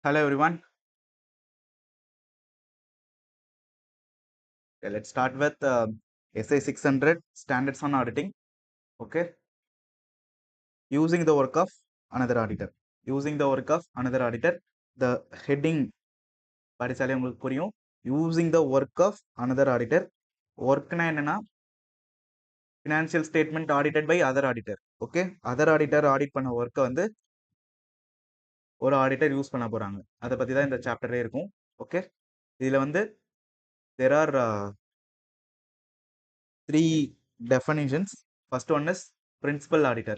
Hello everyone. Okay, let's start with SA 600 standards on auditing. Okay, using the work of another auditor. Using the work of another auditor. The heading படிச்சாலே உங்களுக்கு புரியும். Using the work of another auditor. Workனா என்னன்னா financial statement audited by other auditor. Okay, other auditor audit பண்ண work வந்து ஒரு auditor use பண்ண போறாங்க. அதை பத்தி தான் இந்த சாப்டரே இருக்கும். ஓகே, இதுல வந்து there are three definitions. First one is principal auditor.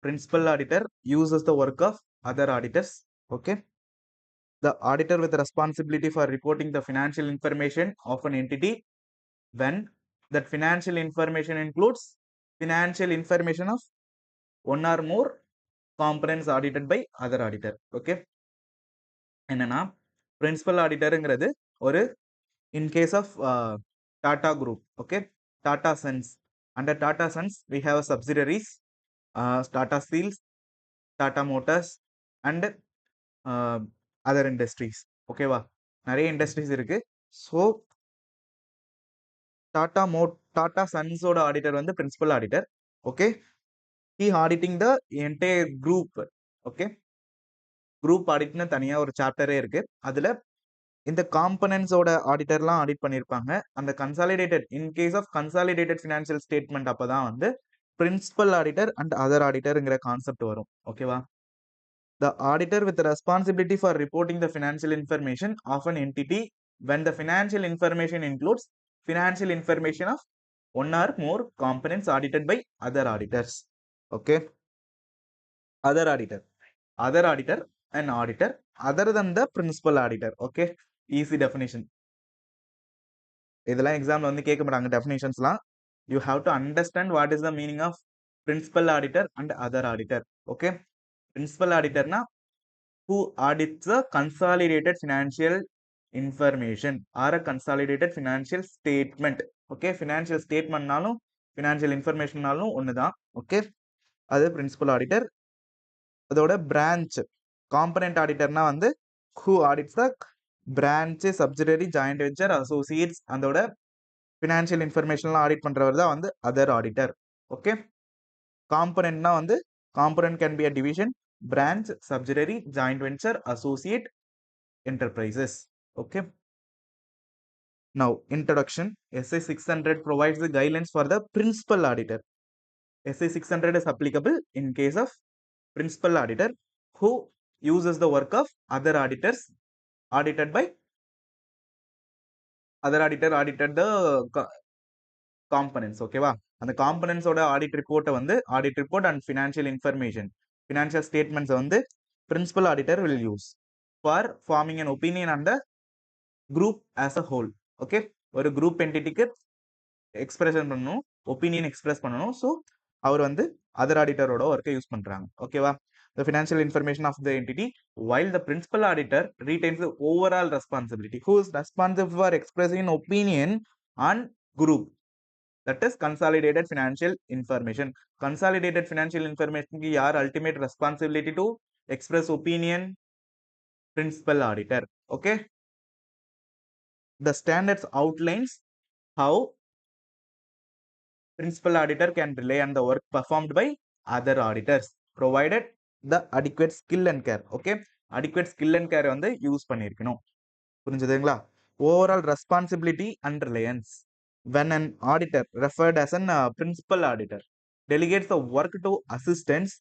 Principal auditor uses the work of other auditors. Okay, the auditor with the responsibility for reporting the financial information of an entity when that financial information includes financial information of one or more components audited by other auditor. Okay, என்னன்னா principal auditorங்கிறது ஒரு in case of Tata group. Okay, Tata Sons. Under Tata Sons we have subsidiaries, Tata Steels, Tata Motors and other industries. ஓகேவா, நிறைய industries இருக்கு. So Tata சன்ஸோட auditor வந்து principal auditor. Okay, he auditing the entire group. Okay, group ஆடிட்னு தனியா ஒரு சாப்டரே இருக்கு. அதுல இந்த காம்பனன்ட்ஸோட ஆடிட்டர்லாம் ஆடிட் பண்ணியிருப்பாங்க. அந்த consolidated in case of consolidated financial statement அப்பதான் வந்து பிரின்சிபல் ஆடிட்டர் அண்ட் அதர் ஆடிட்டர்ங்கிற கான்செப்ட் வரும். ஓகேவா, the auditor with the responsibility for reporting the financial information of an entity when the financial information includes financial information of one or more components audited by other auditors. Okay, other auditor, an auditor other than the principal auditor. Okay, easy definition. இதெல்லாம் எக்ஸாம்ல வந்து கேட்க மாட்டாங்க டெஃபினிஷன்ஸ்லாம். You have to understand what is the meaning of principal auditor and other auditor. Okay, principal ஆடிட்டர்னா who audits the consolidated financial information or a consolidated financial statement. Okay, financial statement நாலும் financial information நாலும் ஒண்ணுதான். Okay, அது principal auditor. அதோட branch component ஆடிட்டர்னா வந்து who audits the branch, subsidiary, joint venture, associates அதோட financial information audit பண்றவர் தான் வந்து அதர் ஆடிட்டர். ஓகே, காம்பனன்ட்னா வந்து component can be a division, branch, subsidiary, joint venture, associate, enterprises. Okay, now introduction. SA 600 provides the guidelines for the principal auditor. SA 600 is applicable in case of principal auditor who uses the work of other auditors audited by other auditor audited the components. Okay, அந்த components ஓட audit report வந்து audit report and financial information, financial statements வந்து principal auditor will use for forming an opinion on the group as a whole. Okay, ஒரு group entityக்கு expression பண்ணணும், opinion express பண்ணணும். So அவர் வந்து other ஆடிட்டரோட ஒர்க்கை use பண்றாங்க. ஓகேவா, the financial information of the entity while the principal auditor retains the overall responsibility. Who is responsible for expressing an opinion on group, that is consolidated financial information. Consolidated financial information ki yaar ultimate responsibility to express opinion? Principal auditor. Okay, the standards outlines how principal auditor can rely on the work performed by other auditors provided the adequate skill and care. Okay, adequate skill and care வந்து use பண்ணிருக்கணும். புரிஞ்சுதுங்களா? Overall responsibility and reliance. When an auditor referred as an principal auditor delegates the work to assistants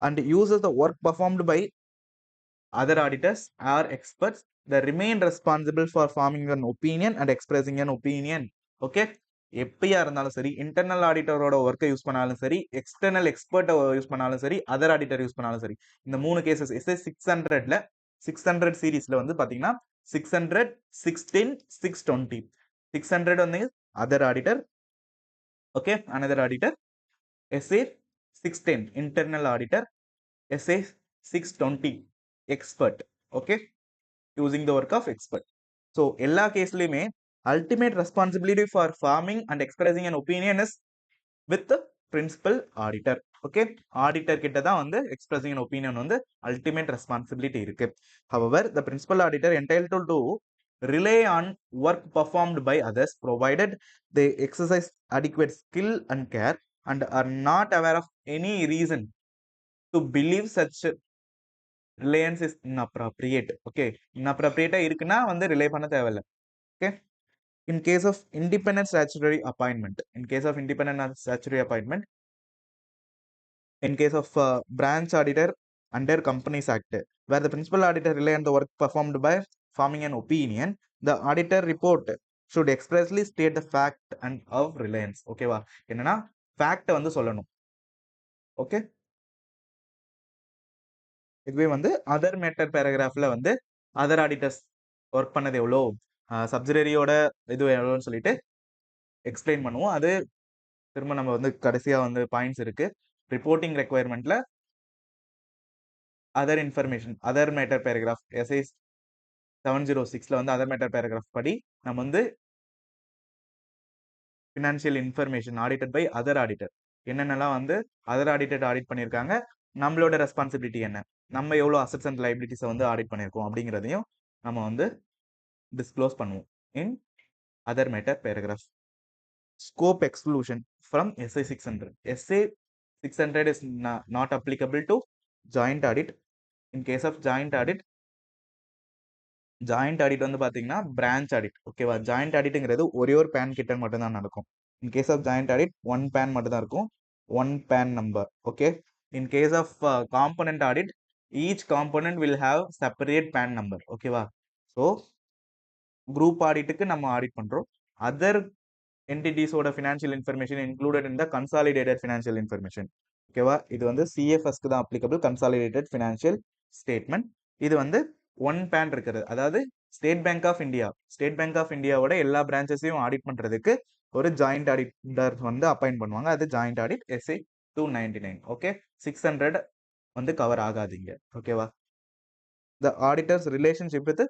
and uses the work performed by other auditors or experts, they remain responsible for forming an opinion and expressing an opinion. Okay, எப்பயா இருந்தாலும் சரி, internal ஆடிட்டரோட ஒர்க்கை use பண்ணாலும் சரி, external எக்ஸ்பர்ட்டை use பண்ணாலும் சரி, other auditor use பண்ணாலும் சரி, இந்த மூணு கேசஸ் SA 600ல 600 சீரீஸ்ல வந்து பாத்தீங்கன்னா 600, 16, 620. 600 வந்து other auditor. Okay, another auditor. SA 610 internal auditor. SA 620 expert. Okay, using the work of expert. So எல்லா கேஸ்லயுமே ultimate responsibility for forming and expressing an opinion is with the principal auditor. Okay, auditor கிட்ட தான் வந்து expressing an opinion வந்து ultimate responsibility இருக்கு. However, the principal auditor entitled to rely on work performed by others provided they exercise adequate skill and care and are not aware of any reason to believe such reliance is inappropriate. Okay, inappropriate இருக்குன்னா வந்து relay பண்ண தேவையில்ல. Okay, in case of independent statutory appointment, in case of independent statutory appointment, in case of branch auditor under Companies Act, where the principal auditor rely on the work performed by forming an opinion, the auditor report should expressly state the fact and of reliance. ஓகேவா, என்னன்னா fact வந்து சொல்லணும். Okay, இதுவே வந்து other matter பேராகிராஃப்ல வந்து other auditors work பண்ணது எவ்வளோ, சப்சிடரியோட இது எவ்வளோன்னு சொல்லிட்டு எக்ஸ்பிளைன் பண்ணுவோம். அது திரும்ப நம்ம வந்து கடைசியா வந்து பாயிண்ட்ஸ் இருக்கு. ரிப்போர்ட்டிங் ரெக்குயர்மெண்ட்ல other information, other matter paragraph SA 706ல வந்து அதர் மேட்டர் பேராகிராஃப் படி நம்ம வந்து financial information audited by other auditor என்னென்னலாம் வந்து அதர் ஆடிட்டட் ஆடிட் பண்ணியிருக்காங்க, நம்மளோட ரெஸ்பான்சிபிலிட்டி என்ன, நம்ம எவ்வளோ அசட்ஸ் அண்ட் லைபிலிட்டிஸை வந்து ஆடிட் பண்ணியிருக்கோம் அப்படிங்கிறதையும் நம்ம வந்து டிஸ்க்ளோஸ் பண்ணுவோம் in other matter paragraph. Scope exclusion from SI 600. SI 600 is not applicable to joint audit. In case of joint audit, joint audit வந்து பாத்தீங்கன்னா பிரான்ச் ஆடிட். ஓகேவா, ஜாயிண்ட் ஆடிட்ங்கிறது ஒரே ஒரு பேன் கிட்ட மட்டும் தான் நடக்கும். இன் கேஸ் ஆஃப் ஜாயிண்ட் ஆடிட் ஒன் பேன் மட்டும் தான் இருக்கும், one PAN number. Okay, in case of component audit each component will have separate PAN number. ஓகேவா, ஸோ குரூப் ஆடிட்டுக்கு நம்ம ஆடிட் பண்றோம். அதர் என்டிட்டிஸோட financial information included in the consolidated financial information. ஓகேவா, இது வந்து சிஎஃப்எஸ்க்கு தான் அப்ளிகபிள், கன்சாலிடேட்டட் ஃபினான்ஷியல் ஸ்டேட்மெண்ட். இது வந்து ஒன் பேன் இருக்கிறது, அதாவது State Bank of India, State Bank of இந்தியாவோட எல்லா பிரான்ச்சஸையும் ஆடிட் பண்றதுக்கு ஒரு ஜாயிண்ட் ஆடிட்டர் வந்து அப்பாயிண்ட் பண்ணுவாங்க. அது ஜாயிண்ட் ஆடிட் எஸ்ஐ 299. ஓகே, 600 வந்து கவர் ஆகாதீங்க. ஓகேவா, the auditor's relationship with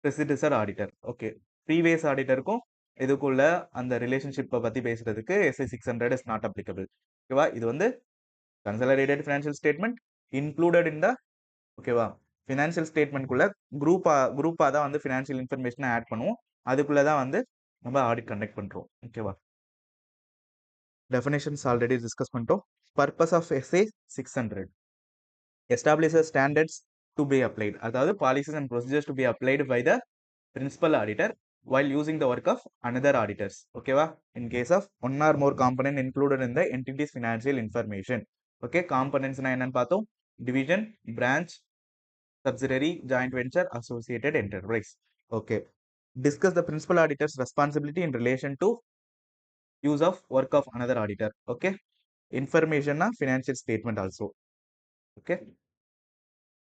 predecessor auditor. Okay, previous ஆடிட்டருக்கும் இதுக்குள்ள அந்த ரிலேஷன்ஷிப்பை பத்தி பேசுறதுக்கு எஸ்ஐ 600 இஸ் நாட் அப்ளிகபிள். ஓகேவா, இது வந்து consolidated financial statement included in the, ஓகேவா, ஃபினான்ஷியல் ஸ்டேட்மெண்ட்குள்ள குரூப்பா தான் வந்து ஃபினான்ஷியல் இன்ஃபர்மேஷனை ஆட் பண்ணுவோம். அதுக்குள்ள தான் வந்து நம்ம ஆடிட் கண்டக்ட் பண்றோம். ஓகேவா, டெஃபினேஷன்ஸ் ஆல்ரெடி டிஸ்கஸ் பண்ணிட்டோம். Purpose of SA 600 establishes standards to be applied, அதாவது policies and procedures to be applied by the principal auditor while using the work of another auditors. ஓகேவா, in case of one or more component included in the entity's financial information. ஓகே, காம்பனன்ட்ஸ்னா என்னன்னு பார்த்தோம், division, branch, subsidiary, joint venture, associated enterprise. Okay, discuss the principal auditor's responsibility in relation to use of work of another auditor. Okay, information na financial statement also. Okay,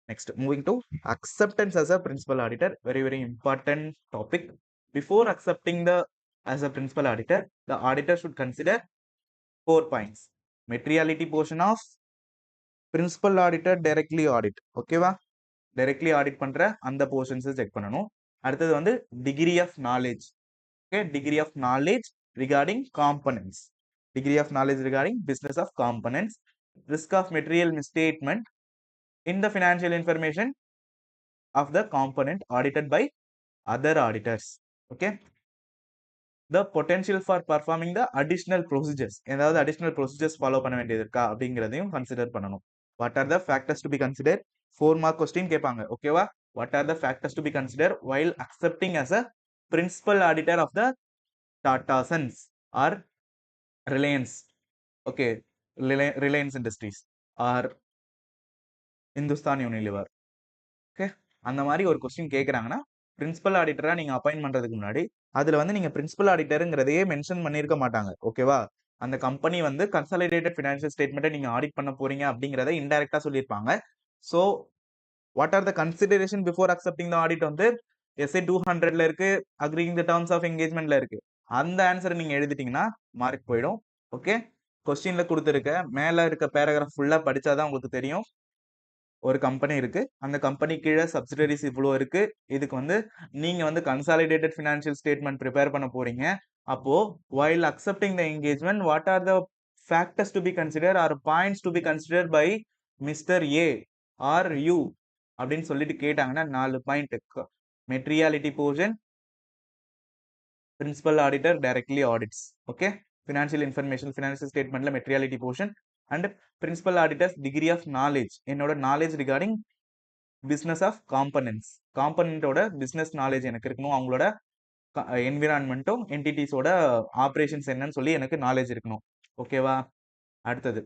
next moving to acceptance as a principal auditor, very important topic. Before accepting the as a principal auditor, the auditor should consider 4 points. Materiality portion of principal auditor directly audit. ஓகேவா, directly audit பண்ற அந்த portions check பண்ணணும். அடுத்தது வந்து degree of knowledge. Okay, degree of knowledge regarding components, degree of knowledge regarding business of components, risk of material misstatement in the financial information of the component audited by other auditors. Okay, the potential for performing the additional procedures, ஏதாவது additional procedures follow பண்ண வேண்டியது இருக்கா அப்படிங்கிறதையும் consider பண்ணணும். what are the factors to be considered? 4 mark question கேட்பாங்க. ஓகேவா, what are the factors to be considered while accepting as a principal auditor of the Tata Sons or Reliance? Okay, Reliance Industries or Hindustan Unilever. Okay, அந்த மாதிரி ஒரு question கேட்குறாங்கன்னா principal ஆடிட்டரா நீங்க appoint பண்றதுக்கு முன்னாடி அதுல வந்து நீங்க பிரின்சிபல் ஆடிட்டருங்கிறதையே மென்ஷன் பண்ணிருக்க மாட்டாங்க. ஓகேவா, அந்த கம்பெனி வந்து கன்சாலிடேட்டட் ஃபினான்ஷியல் ஸ்டேட்மெண்ட்டை நீங்க ஆடிட் பண்ண போறீங்க அப்படிங்கிறத இன்டைரக்டா சொல்லியிருப்பாங்க. So what are the consideration before accepting the audit வந்து எஸ்ஏ 200ல இருக்கு, அக்ரிங் த டர்ம்ஸ் ஆஃப் என்கேஜ்மெண்ட்ல இருக்கு. அந்த ஆன்சரை நீங்க எழுதிட்டீங்கன்னா மார்க் போயிடும். ஓகே, கொஸ்டின்ல கொடுத்துருக்க மேல இருக்க பேராகிராஃப் ஃபுல்லா படிச்சாதான் உங்களுக்கு தெரியும். ஒரு கம்பெனி இருக்கு, அந்த கம்பெனி கீழே சப்சிடரிஸ் இவ்வளோ இருக்கு, இதுக்கு வந்து நீங்க வந்து கன்சாலிடேட்டட் ஃபினான்ஷியல் ஸ்டேட்மெண்ட் ப்ரிப்பேர் பண்ண போறீங்க. அப்போ while accepting the engagement, what are the factors to be considered or points to be considered by Mr. A or you அப்படின்னு சொல்லிட்டு கேட்டாங்கன்னா 4 point. Materiality portion, principal auditor directly audits. Okay, financial information financial ஸ்டேட்மெண்ட்ல materiality portion and principal auditor's degree of knowledge, என்னோட knowledge regarding business of components, காம்பனண்டோட business knowledge எனக்கு இருக்கணும், அவங்களோட என்விரான்மெண்ட்டும் என்டிட்டிஸோட operations என்னன்னு சொல்லி எனக்கு நாலேஜ் இருக்கணும். ஓகேவா? அடுத்தது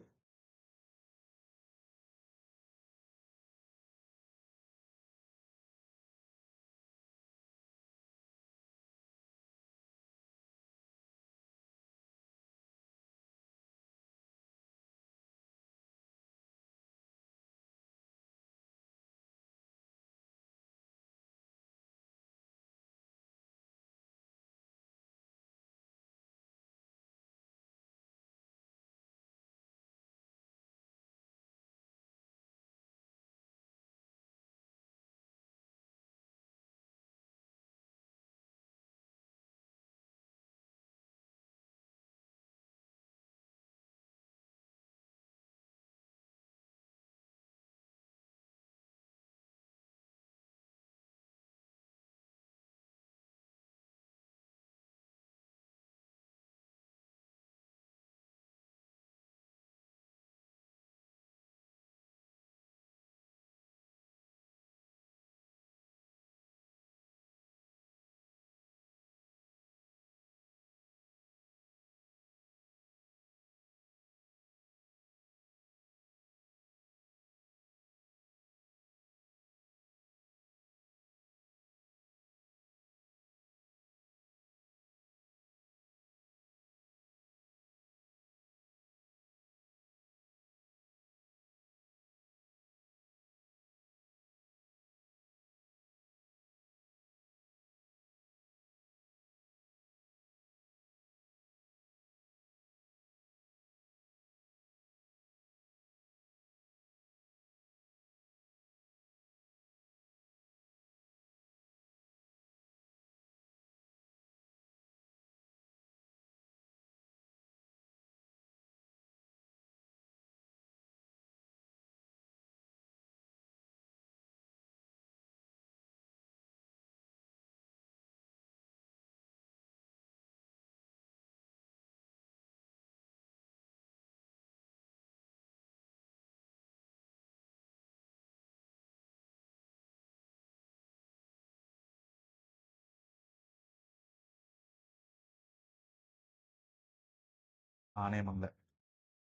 ஆணையமல்ல.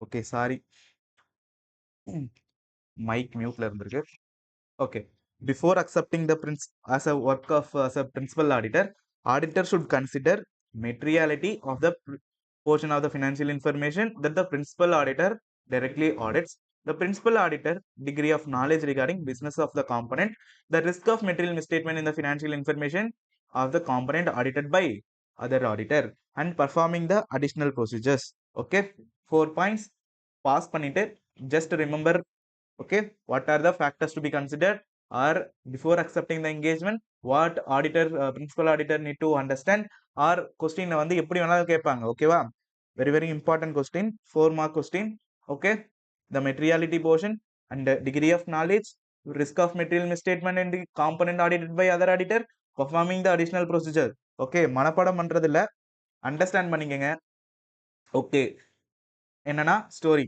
ஓகே, சாரி, மைக் மியூட்ல இருந்திருக்கு. Okay. Before accepting the as a work of as a principal auditor should consider materiality of the portion of the financial information that the principal auditor directly audits, the principal auditor degree of knowledge regarding business of the component, the risk of material misstatement in the financial information of the component audited by other auditor, and performing the additional procedures. Okay, 4 points pass பண்ணிட்டு just remember. Okay, what are the factors to be considered, or before accepting the engagement what auditor principal auditor need to understand, or question வந்து எப்படி வேணாலும் கேட்பாங்க. ஓகேவா? very very important question, 4 mark question. Okay, the materiality portion and degree of knowledge, risk of material misstatement and the component audited by other auditor, performing the additional procedure. Okay, மனப்பாடம் பண்றது இல்ல, understand பண்ணிக்கங்க. Okay, என்னன்னா story,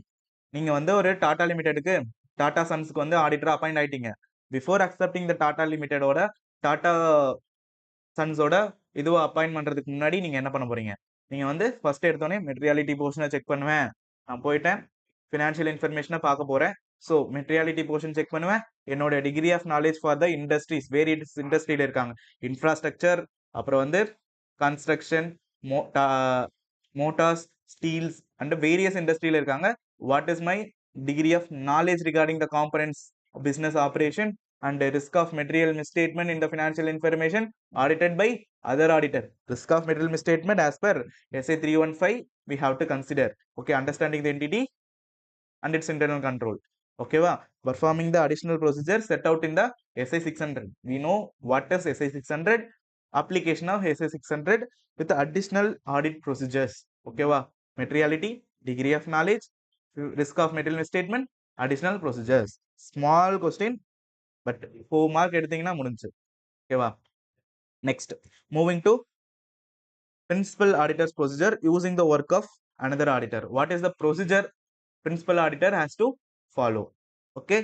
நீங்க வந்து ஒரு டாடா லிமிடெடுக்கு டாடா சன்ஸ்க்கு வந்து ஆடிட்டர் அப்பாயிண்ட் ஆயிட்டீங்க. பிஃபோர் அக்செப்டிங் த டாடா லிமிடெடோட டாடா சன்ஸோட இதுவா அப்பாயிண்ட் பண்றதுக்கு முன்னாடி நீங்க என்ன பண்ண போறீங்க? நீங்க வந்து ஃபர்ஸ்ட் எடுத்தோடனே மெட்டீரியாலிட்டி போர்ஷனை செக் பண்ணுவேன், நான் போயிட்டேன் ஃபினான்ஷியல் இன்ஃபர்மேஷனை பார்க்க போறேன். ஸோ மெட்டீரியாலிட்டி போர்ஷன் செக் பண்ணுவேன், என்னோட degree of knowledge for the industries, various இண்டஸ்ட்ரியில இருக்காங்க, இன்ஃப்ராஸ்ட்ரக்சர், அப்புறம் வந்து construction, motors, steels and various இண்டஸ்ட்ரியில இருக்காங்க. What is my degree of knowledge regarding the components of business operation and the risk of material misstatement in the financial information audited by other auditor. Risk of material misstatement as per SA 315 we have to consider. Okay, understanding the entity and its internal control. Okay, performing the additional procedure set out in the SA 600. We know what is SA 600, application of SA 600 with additional audit procedures. Okay, materiality, degree of knowledge, risk of material misstatement, additional procedures. Small question, but 4 mark எடுத்தீங்கன்னா முடிஞ்சு. ஓகேவா? Next, moving to principal auditor's procedure using the work of another auditor. What is the procedure principal auditor has to follow? Okay,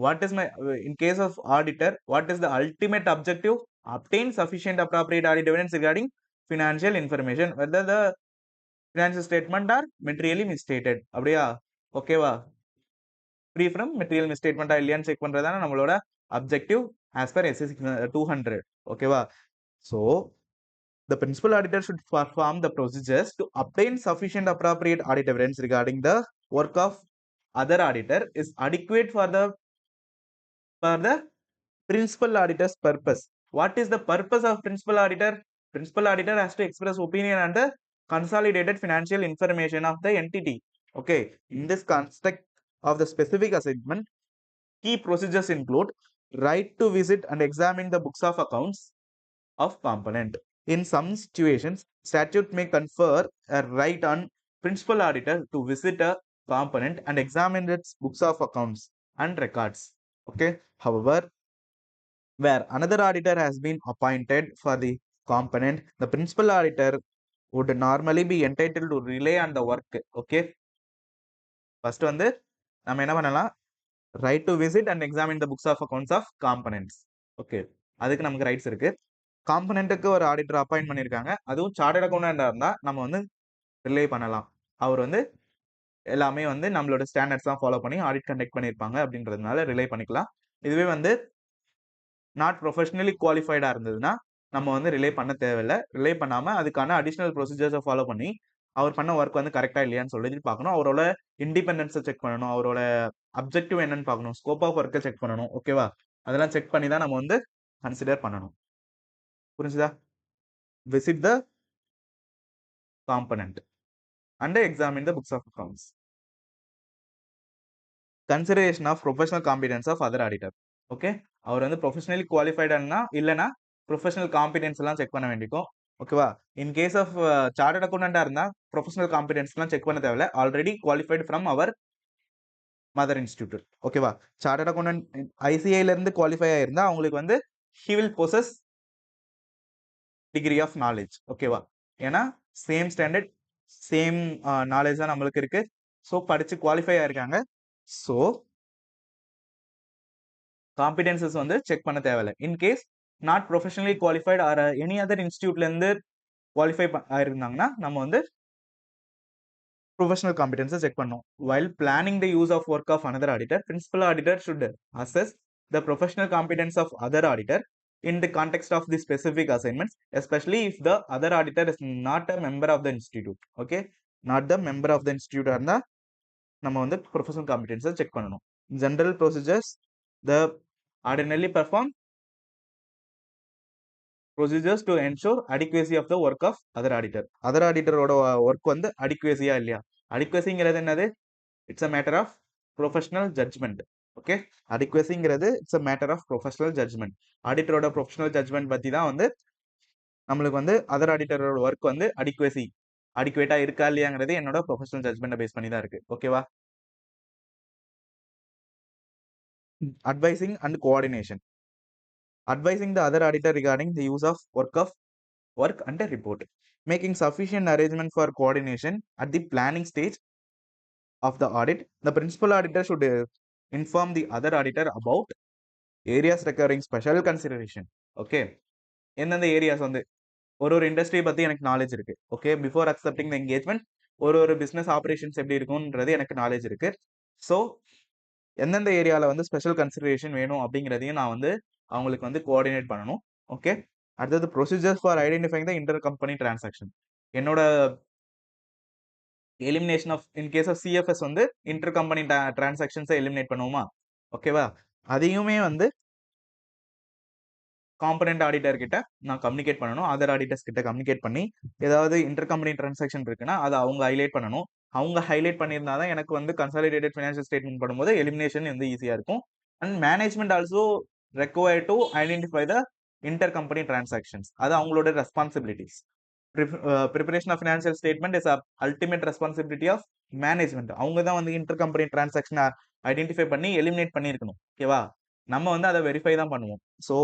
what is my in case of auditor, what is the ultimate objective? Obtain sufficient appropriate audit evidence regarding financial information, whether the financial statement are materially misstated. அப்படியா? ஓகேவா? free from material misstatement இல்லையான்னு check பண்றதான நம்மளோட objective as per SC 200. ஓகேவா? So the principal auditor should perform the procedures to obtain sufficient appropriate audit evidence regarding the work of other auditor is adequate for the principal auditor's purpose. What is the purpose of principal auditor? Principal auditor has to express opinion on the consolidated financial information of the entity. Okay, in this construct of the specific assignment, key procedures include right to visit and examine the books of accounts of component. In some situations, statute may confer a right on principal auditor to visit a component and examine its books of accounts and records. Okay, however, where another auditor has been appointed for the component, the principal auditor would normally be entitled to rely on the work. Okay, first வந்து நம்ம என்ன பண்ணலாம், right to visit and examine the books of accounts of components. Okay, அதுக்கு நமக்கு rights இருக்கு. காம்பனண்ட்டுக்கு ஒரு auditor appoint பண்ணியிருக்காங்க, அதுவும் சார்ட்டர்ட் அக்கௌண்டண்டா இருந்தா நம்ம வந்து ரிலே பண்ணலாம். அவர் வந்து எல்லாமே வந்து நம்மளோட ஸ்டாண்டர்ட்ஸ் தான் ஃபாலோ பண்ணி ஆடிட் கண்டக்ட் பண்ணியிருப்பாங்க அப்படின்றதுனால ரிலே பண்ணிக்கலாம். இதுவே வந்து நாட் ப்ரொஃபஷனலி குவாலிஃபைடா இருந்ததுன்னா நம்ம வந்து ரிலே பண்ண தேவையில்லை. ரிலே பண்ணாம அதுக்கான அடிஷனல் ப்ரொசீஜர்ஸை ஃபாலோ பண்ணி அவர் பண்ண ஒர்க் வந்து கரெக்டா இல்லையான்னு சொல்லி பார்க்கணும். அவரோட இண்டிபெண்டன்ஸை செக் பண்ணணும், அவரோட அப்ஜெக்டிவ் என்னன்னு பார்க்கணும், ஸ்கோப் ஆஃப் ஒர்க்கை செக் பண்ணணும். ஓகேவா? அதெல்லாம் செக் பண்ணி தான் நம்ம வந்து கன்சிடர் பண்ணணும். புரிஞ்சுதா? Visit the component and examine the books of accounts. Consideration of professional competence of other auditor. Okay, அவர் வந்து ப்ரொஃபஷனலி குவாலிஃபைடானா இல்லைன்னா ப்ரொஃபஷனல் காம்பிடன்ஸ் எல்லாம் செக் பண்ண வேண்டிக்கும். ஓகேவா? இன் கேஸ் ஆஃப் சார்ட்டர்ட் அக்கௌண்டண்டா இருந்தா ப்ரொஃபஷனல் காம்பிடன்ஸ்லாம் செக் பண்ண தேவையில்ல, already qualified from our mother institute. ஓகேவா? சார்ட்டர்ட் அக்கௌண்டன்ட் ஐசிஐல இருந்து குவாலிஃபை ஆயிருந்தா அவங்களுக்கு வந்து he will possess degree of knowledge. ஓகேவா? ஏன்னா சேம் ஸ்டாண்டர்ட் சேம் நாலேஜ் தான் நம்மளுக்கு இருக்கு. ஸோ படிச்சு குவாலிஃபை ஆயிருக்காங்க. ஸோ காம்பிடன்சஸ் வந்து செக் பண்ண தேவையில்லை. In case not professionally qualified or any other இன்ஸ்டியூட்ல இருந்து குவாலிஃபை ஆயிருந்தாங்கன்னா நம்ம வந்து professional competences check பண்ணோம். While planning the use of work of another auditor, principal auditor should assess the professional competence of other auditor in the context of the specific assignments, especially if the other auditor is not a member of the institute. Okay, not the member of the institute இருந்தா நம்ம வந்து professional competences check பண்ணணும். General procedures, the ordinarily perform procedures to ensure adequacy of the work of other auditor. Other auditor ஓட work வந்து adequacy-ஆ இல்லையா? adequacy-ங்கிறது என்னது? It's a matter of professional judgment. Okay, adequacy-ங்கிறது it's a matter of professional judgment. ஆடிட்டரோட professional judgement பத்தி தான் வந்து நம்மளுக்கு வந்து அதர் ஆடிட்டரோட ஒர்க் வந்து அடிக்குவேட்டா இருக்கா இல்லையாங்கிறது என்னோட ப்ரொஃபஷனல் ஜட்ஜ்மெண்ட்டை பேஸ் பண்ணி தான் இருக்கு. ஓகேவா? Advising and coordination. Advising the other auditor regarding the use of work and a report. Making sufficient arrangement for coordination at the planning stage of the audit. The principal auditor should inform the other auditor about areas requiring special consideration. Okay, எந்தெந்த areas வந்து ஒரு industry பத்தி எனக்கு knowledge இருக்கு. Okay, before accepting த engagement ஒரு business operations எப்படி இருக்கும்ன்றது எனக்கு knowledge இருக்கு. ஸோ எந்தெந்த ஏரியாவில் வந்து ஸ்பெஷல் கன்சிடரேஷன் வேணும் அப்படிங்கிறதையும் நான் வந்து அவங்களுக்கு வந்து கோஆர்டினேட் பண்ணணும். ஓகே, அடுத்தது procedures for identifying the inter company transaction. என்னோட elimination of in case of CFS வந்து இன்டர் கம்பெனி டிரான்சாக்ஷன்ஸை எலிமினேட் பண்ணுவோமா? ஓகேவா? அதையுமே வந்து காம்பனன்ட் ஆடிட்டர் கிட்ட நான் கம்யூனிகேட் பண்ணணும். அதர் ஆடிட்டர்ஸ் கிட்ட கம்யூனிகேட் பண்ணி ஏதாவது இன்டர் கம்பெனி டிரான்சாக்ஷன் இருக்குன்னா அதை அவங்க ஹைலைட் பண்ணணும். அவங்க ஹைலைட் பண்ணியிருந்தா தான் எனக்கு வந்து கன்சாலிடேட்டட் ஃபினான்ஷியல் ஸ்டேட்மெண்ட் பண்ணும்போது எலிமினேஷன் வந்து ஈஸியாக இருக்கும். And management also required to identify the inter company transactions. அது அவங்களோட responsibilities. Preparation of financial statement is a ultimate responsibility of management அவங்க தான் வந்து இன்டர் கம்பெனி டிரான்சாக்ஷனை ஐடென்டிஃபை பண்ணி எலிமினேட் பண்ணியிருக்கணும். ஓகேவா? நம்ம வந்து அதை வெரிஃபை தான் பண்ணுவோம். ஸோ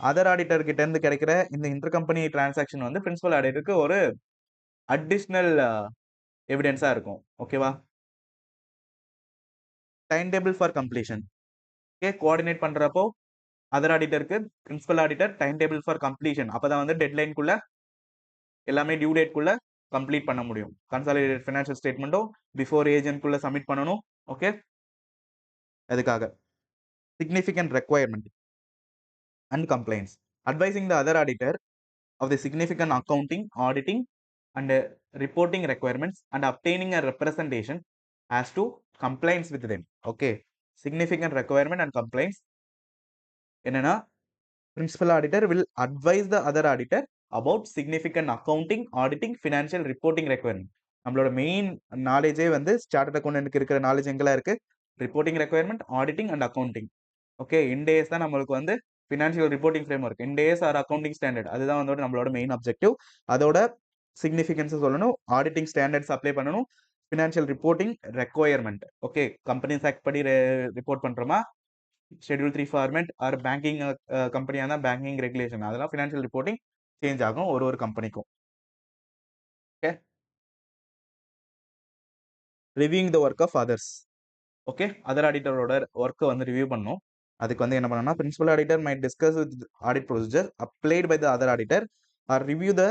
அதர் ஆடிட்டர் கிட்ட இருந்து கிடைக்கிற இந்த இன்டர் கம்பெனி டிரான்சாக்ஷன் வந்து பிரின்சிபல் ஆடிட்டருக்கு ஒரு அடிஷ்னல் எவிடன்ஸா இருக்கும். ஓகேவா? Time table for completion. Okay, coordinate பண்றப்போ அதர் ஆடிட்டருக்கு principal auditor time table for completion அப்பதான் வந்து டெட்லைனுக்குள்ள எல்லாமே டியூ டேட்குள்ள கம்ப்ளீட் பண்ண முடியும். கன்சாலிடேட் ஃபினான்ஷியல் ஸ்டேட்மெண்ட்டோ பிஃபோர் ஏஜென்ட்குள்ள சப்மிட் பண்ணணும். ஓகே, அதுக்காக significant requirement and complaints advising the other auditor of the significant accounting, auditing, and reporting requirements and obtaining a representation as to compliance with them. Okay, significant requirement and compliance. என்னன்னா principal auditor will advise the other auditor about significant accounting, auditing, financial reporting requirement. நம்மளோட main நாலேஜே வந்து chartered அக்கௌண்டன்ட்க்கு இருக்கிற knowledge எங்கெல்லாம் இருக்கு? Reporting requirement, auditing and accounting. Okay, Ind AS தான் நம்மளுக்கு வந்து financial reporting framework, Ind AS or accounting standard, அதுதான் வந்து நம்மளோட மெயின் அப்ஜெக்டிவ். அதோட சிக்னிஃபிகன்ஸ் சொல்லணும், ஆடிட்டிங் ஸ்டாண்டர்ட்ஸ் அப்ளை பண்ணணும், financial reporting requirement. Okay, companies act படி ரிப்போர்ட் பண்றோமா, ஷெட்யூல் 3 ஃபார்மேட் ஆர் பேங்கிங் கம்பெனியாக தான் பேங்கிங் ரெகுலேஷன், அதெல்லாம் ஃபினான்ஷியல் ரிப்போர்ட்டிங் சேஞ்ச் ஆகும் ஒரு கம்பெனிக்கும். Okay, ரிவியூங் the work of others. Okay, other ஆடிட்டரோட ஒர்க்கை வந்து ரிவ்யூ பண்ணணும். அதுக்கு வந்து என்ன பண்ணணும்னா principal auditor might discuss with audit procedure applied by the other auditor or review the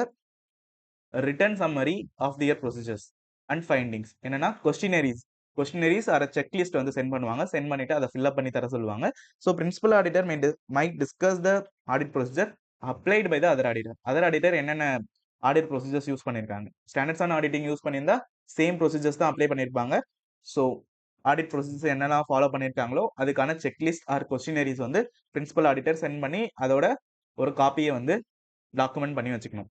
written summary of their procedures and findings. என்னன்னா கொஸ்டினரிஸ் ஆர் செக்லிஸ்ட் வந்து சென்ட் பண்ணுவாங்க. சென்ட் பண்ணிட்டு அதை ஃபில்அப் பண்ணி தர சொல்லுவாங்க. So principal auditor might discuss the audit procedure applied by the other auditor. Other auditor என்னென்ன audit procedures use பண்ணியிருக்காங்க, ஸ்டாண்டர்ட்ஸ் ஆன் ஆடிட்டிங் யூஸ் பண்ணியிருந்தா சேம் ப்ரொசீஜர்ஸ் தான் அப்ளை பண்ணியிருப்பாங்க. ஸோ ஆடிட் ப்ரொசீஜர்ஸ் என்னெல்லாம் ஃபாலோ பண்ணியிருக்காங்களோ அதுக்கான செக்லிஸ்ட் ஆர் கொஸ்டினரிஸ் வந்து principal auditor send பண்ணி அதோட ஒரு காப்பியை வந்து டாக்குமெண்ட் பண்ணி வச்சுக்கணும்.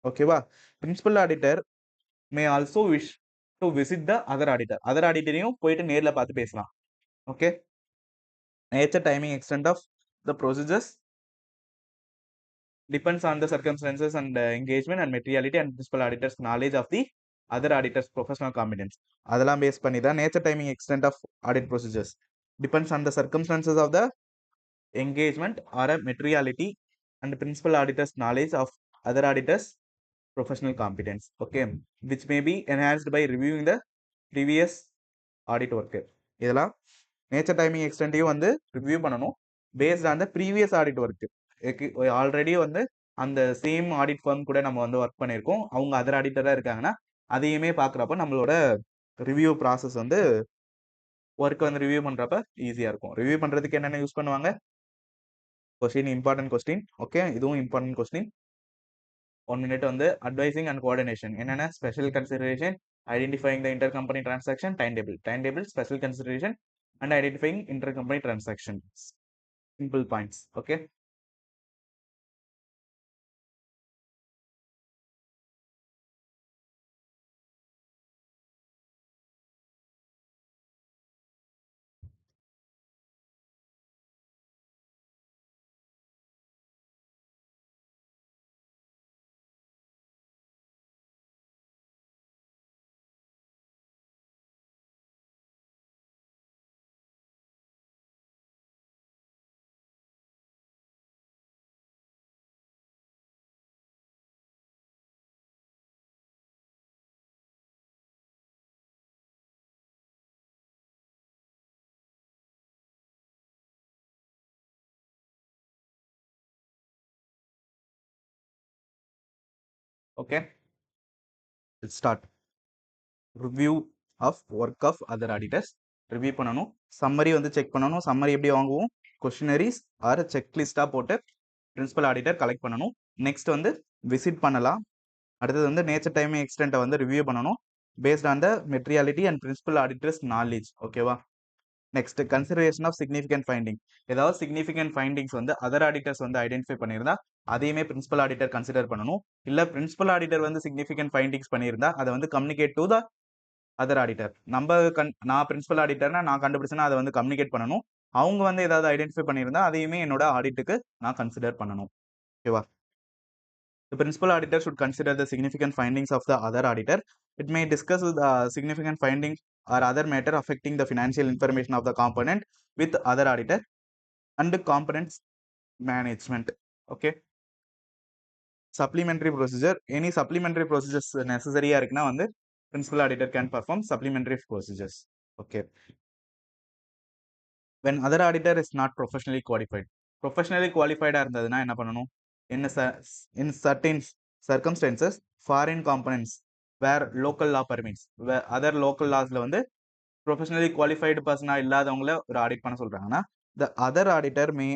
ஓகேவா? Principal auditor may also wish to visit the other auditor. Other ஆடிட்டரையும் போயிட்டு நேர்ல பார்த்து பேசலாம். Okay, nature, timing, extent of the procedures depends on the circumstances and engagement and materiality and principal auditor's knowledge of the other auditor's professional competence. அதெல்லாம் base பண்ணி தான் nature, timing, extent of audit procedures depends on the circumstances of the engagement or a materiality and principal auditor's knowledge of other auditors professional competence. Okay, which may be enhanced by reviewing the previous audit work. இதெல்லாம் nature, timing, எக்ஸ்டென்ட்டையும் வந்து review பண்ணணும் based on the previous audit work. Already வந்து அந்த same audit form கூட நம்ம வந்து work பண்ணியிருக்கோம், அவங்க அதர் ஆடிட்டராக இருக்காங்கன்னா அதையுமே பார்க்குறப்ப நம்மளோட ரிவ்யூ ப்ராசஸ் வந்து ஒர்க் வந்து ரிவ்யூ பண்ணுறப்ப ஈஸியாக இருக்கும். ரிவ்யூ பண்ணுறதுக்கு என்னென்ன யூஸ் பண்ணுவாங்க? Question, important question. ஓகே, இதுவும் இம்பார்ட்டன்ட் கொஸ்டின். 1 minute வந்து அட்வைசிங் அண்ட் கோஆர்டினேஷன். என்னென்ன? Special consideration, identifying the inter company transaction, time table, special consideration and identifying inter company transaction. Simple points. Okay, okay, start. Review of work of other auditors. Review பண்ணணும், summary வந்து check பண்ணணும். Summary எப்படி வாங்குவோம்? Questionnaires R செக்லிஸ்டாக போட்டு principal auditor collect பண்ணணும். Next வந்து visit பண்ணலாம். அடுத்தது வந்து நேச்சர், டைமிங், எக்ஸ்டென்ட்டை வந்து ரிவ்யூ பண்ணணும் based on the materiality and principal auditor's knowledge. ஓகேவா? Next consideration of significant finding. ஏதாவது சிக்னிஃபிகன்ட் ஃபைண்டிங்ஸ் வந்து அதர் ஆடிட்டர்ஸ் வந்து ஐடென்டிஃபை பண்ணியிருந்தா அதையுமே பிரின்சிபல் ஆடிட்டர் கன்சிடர் பண்ணணும். இல்ல பிரின்சிபல் ஆடிட்டர் வந்து சிக்னிஃபிகன்ட் ஃபைண்டிங்ஸ் பண்ணியிருந்தா அதை வந்து communicate to the other auditor. நான் பிரின்சிபல் ஆடிட்டர்னா நான் கண்டுபிடிச்சேன்னா அதை வந்து கம்யூனிகேட் பண்ணணும். அவங்க வந்து ஏதாவது ஐடென்டிஃபை பண்ணியிருந்தா அதையுமே என்னோட ஆடிட்டுக்கு நான் கன்சிடர் பண்ணணும். ஓகேவா? The principal auditor should consider the significant findings of the other auditor. It may discuss the significant findings or other matter affecting the financial information of the component with other auditor and components management. Okay. Supplementary procedure, any supplementary procedures necessary இருக்குனா வந்து principal auditor can perform supplementary procedures. Okay. When other auditor is not professionally qualified, professionally qualified இருந்ததுனா என்ன பண்ணணும்? In certain circumstances foreign components where local law permits, where other local lawsல வந்து professionally qualified person இல்லாதவங்கள ஒரு audit பண்ண சொல்றாங்கன்னா the other auditor may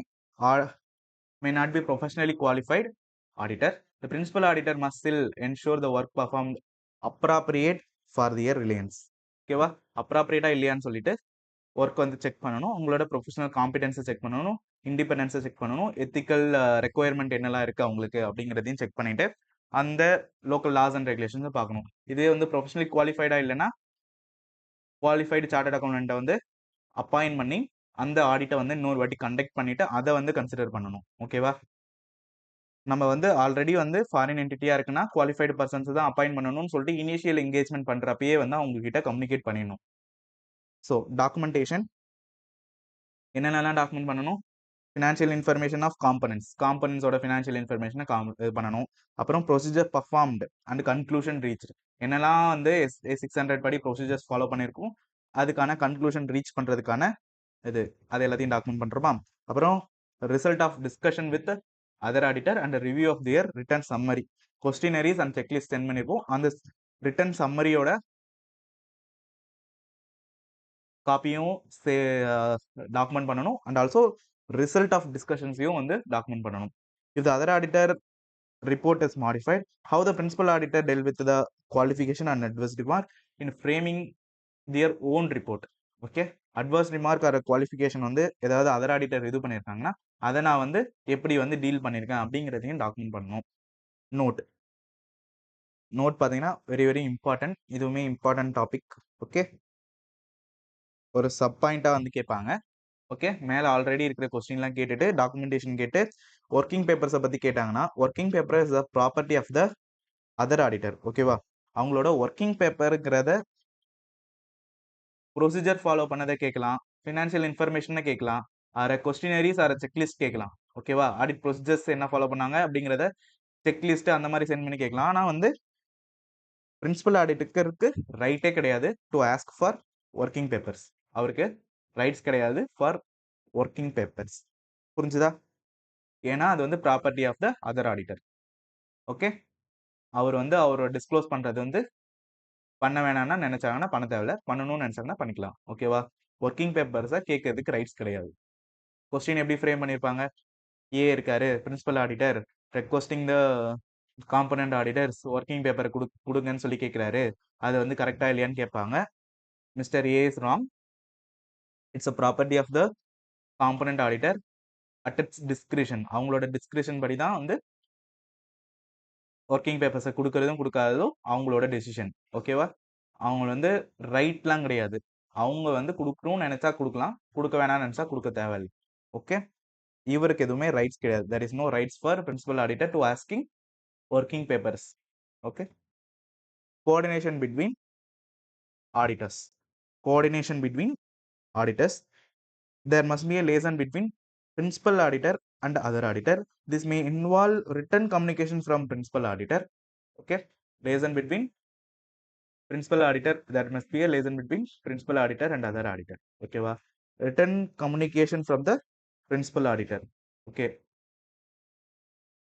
not be professionally qualified auditor. The principal auditor must still ensure the work performed appropriate for their reliance. ஓகேவா? அப்ராப்ரியேட்டா இல்லையான்னு சொல்லிட்டு work வந்து check பண்ணணும், உங்களோட ப்ரொஃபஷனல் காம்பிடன்ஸை செக் பண்ணணும், இண்டிபெண்டன்ஸை செக் பண்ணணும், எத்திக்கல் ரெக்குயர்மெண்ட் என்னெல்லாம் இருக்கு அவங்களுக்கு அப்படிங்கிறதையும் செக் பண்ணிட்டு அந்த லோக்கல் லாஸ் அண்ட் ரெகுலேஷன்ஸை பார்க்கணும். இதே வந்து ப்ரொஃபஷனலி குவாலிஃபைடா இல்லைன்னா குவாலிஃபைடு சார்ட்டர்ட் அக்கௌண்டன்ட்டை வந்து அப்பாயின்ட் பண்ணி அந்த ஆடிட்டை வந்து இன்னொரு வாட்டி கண்டக்ட் பண்ணிட்டு அதை வந்து கன்சிடர் பண்ணணும். ஓகேவா? நம்ம வந்து ஆல்ரெடி வந்து ஃபாரின் என்டிட்டியா இருக்குன்னா குவாலிஃபைடு பர்சன்ஸ் தான் அப்பாயின்ட் பண்ணணும்னு சொல்லிட்டு இனிஷியல் என்கேஜ்மெண்ட் பண்றப்பயே வந்து அவங்க கிட்ட கம்யூனிகேட் பண்ணிடணும். ஸோ டாக்குமெண்டேஷன் என்னென்னலாம் டாக்குமெண்ட் பண்ணணும்? ஃபினான்ஷியல் இன்ஃபர்மேஷன் ஆஃப் காம்பனன்ஸோட ஃபினான்ஷியல் இன்ஃபர்மேஷனை இது பண்ணணும். அப்புறம் procedure performed and conclusion reach, என்னெல்லாம் வந்து SA600 படி ப்ரொசீஜர்ஸ் ஃபாலோ பண்ணியிருக்கும் அதுக்கான கன்க்ளூஷன் ரீச் பண்ணுறதுக்கான இது அது எல்லாத்தையும் டாக்குமெண்ட் பண்ணுறோமா. அப்புறம் result of discussion with other auditor and review of their written summary, questionnaires and checklist sent பண்ணியிருப்போம். அந்த ரிட்டன் சம்மரியோட காப்பியும் டாக்குமெண்ட் பண்ணணும் அண்ட் ஆல்சோ ரிசல்ட் ஆஃப் டிஸ்கஷன்ஸையும் வந்து டாக்குமெண்ட் பண்ணணும். If the other auditor report is modified, how the principal auditor dealt with the qualification and adverse remark in framing their own report. Okay, adverse remark or qualification வந்து ஏதாவது other auditor இது பண்ணியிருக்காங்கன்னா அதை நான் வந்து எப்படி வந்து டீல் பண்ணியிருக்கேன் அப்படிங்கிறதையும் டாக்குமெண்ட் பண்ணணும். நோட் பார்த்தீங்கன்னா வெரி வெரி இம்பார்ட்டன்ட், இதுவுமே இம்பார்ட்டன்ட் டாபிக். ஓகே, ஒரு சப் பாயிண்டாக வந்து கேட்பாங்க. ஓகே, மேலே ஆல்ரெடி இருக்கிற கொஸ்டின்லாம் கேட்டுட்டு டாக்குமெண்டேஷன் கேட்டு ஒர்க்கிங் பேப்பர்ஸை பற்றி கேட்டாங்கன்னா working paper is the property of the other auditor. ஓகேவா? அவங்களோட ஒர்க்கிங் பேப்பருங்கிறத ப்ரொசீஜர் ஃபாலோ பண்ணதை கேட்கலாம், ஃபினான்ஷியல் இன்ஃபர்மேஷனை கேட்கலாம், ஆர் கொஸ்டினரிஸ் ஆர் செக்லிஸ்ட் கேட்கலாம். ஓகேவா? ஆடிட் ப்ரொசீஜர்ஸ் என்ன ஃபாலோ பண்ணாங்க அப்படிங்கிறத செக்லிஸ்ட் அந்த மாதிரி சென்ட் பண்ணி கேட்கலாம். ஆனால் வந்து பிரின்சிபல் ஆடிட்டருக்கு ரைட்டே கிடையாது to ask for working papers. அவருக்கு ரைட்ஸ் கிடையாது ஃபார் ஒர்க்கிங் பேப்பர்ஸ். புரிஞ்சுதா? ஏன்னா அது வந்து property of the other auditor. Okay, அவர் வந்து அவரோட டிஸ்க்ளோஸ் பண்றது வந்து பண்ண வேணாம்னா நினைச்சாங்கன்னா பண்ண தேவையில்ல, பண்ணணும்னு நினைச்சாங்கன்னா பண்ணிக்கலாம். ஓகேவா? ஒர்க்கிங் பேப்பர்ஸை கேட்கறதுக்கு ரைட்ஸ் கிடையாது. கொஸ்டின் எப்படி ஃப்ரேம் பண்ணியிருப்பாங்க? ஏ இருக்காரு, principal auditor requesting the component auditors working பேப்பரை கொடுங்கன்னு சொல்லி கேட்குறாரு, அது வந்து கரெக்டா இல்லையான்னு கேட்பாங்க. Mister A is wrong, it's a property of the component auditor at its discretion. அவங்களோட டிஸ்கிரிஷன் படி தான் வந்து ஒர்க்கிங் பேப்பர்ஸை கொடுக்கறதும் கொடுக்காததும் அவங்களோட டெசிஷன். ஓகேவா? அவங்க வந்து ரைட்லாம் கிடையாது, அவங்க வந்து கொடுக்கணும்னு நினைச்சா கொடுக்கலாம், கொடுக்க வேணாம்னு நினைச்சா கொடுக்க தேவையில்லை. ஓகே, இவருக்கு எதுவுமே ரைட்ஸ் கிடையாது. there is no rights for principal auditor to asking working papers. Okay, coordination between auditors, there must be a liaison between principal auditor and other auditor. This may involve written communication from principal auditor. Okay, liaison between principal auditor, there must be a liaison between principal auditor and other auditor. Okay va, written communication from the principal auditor. Okay,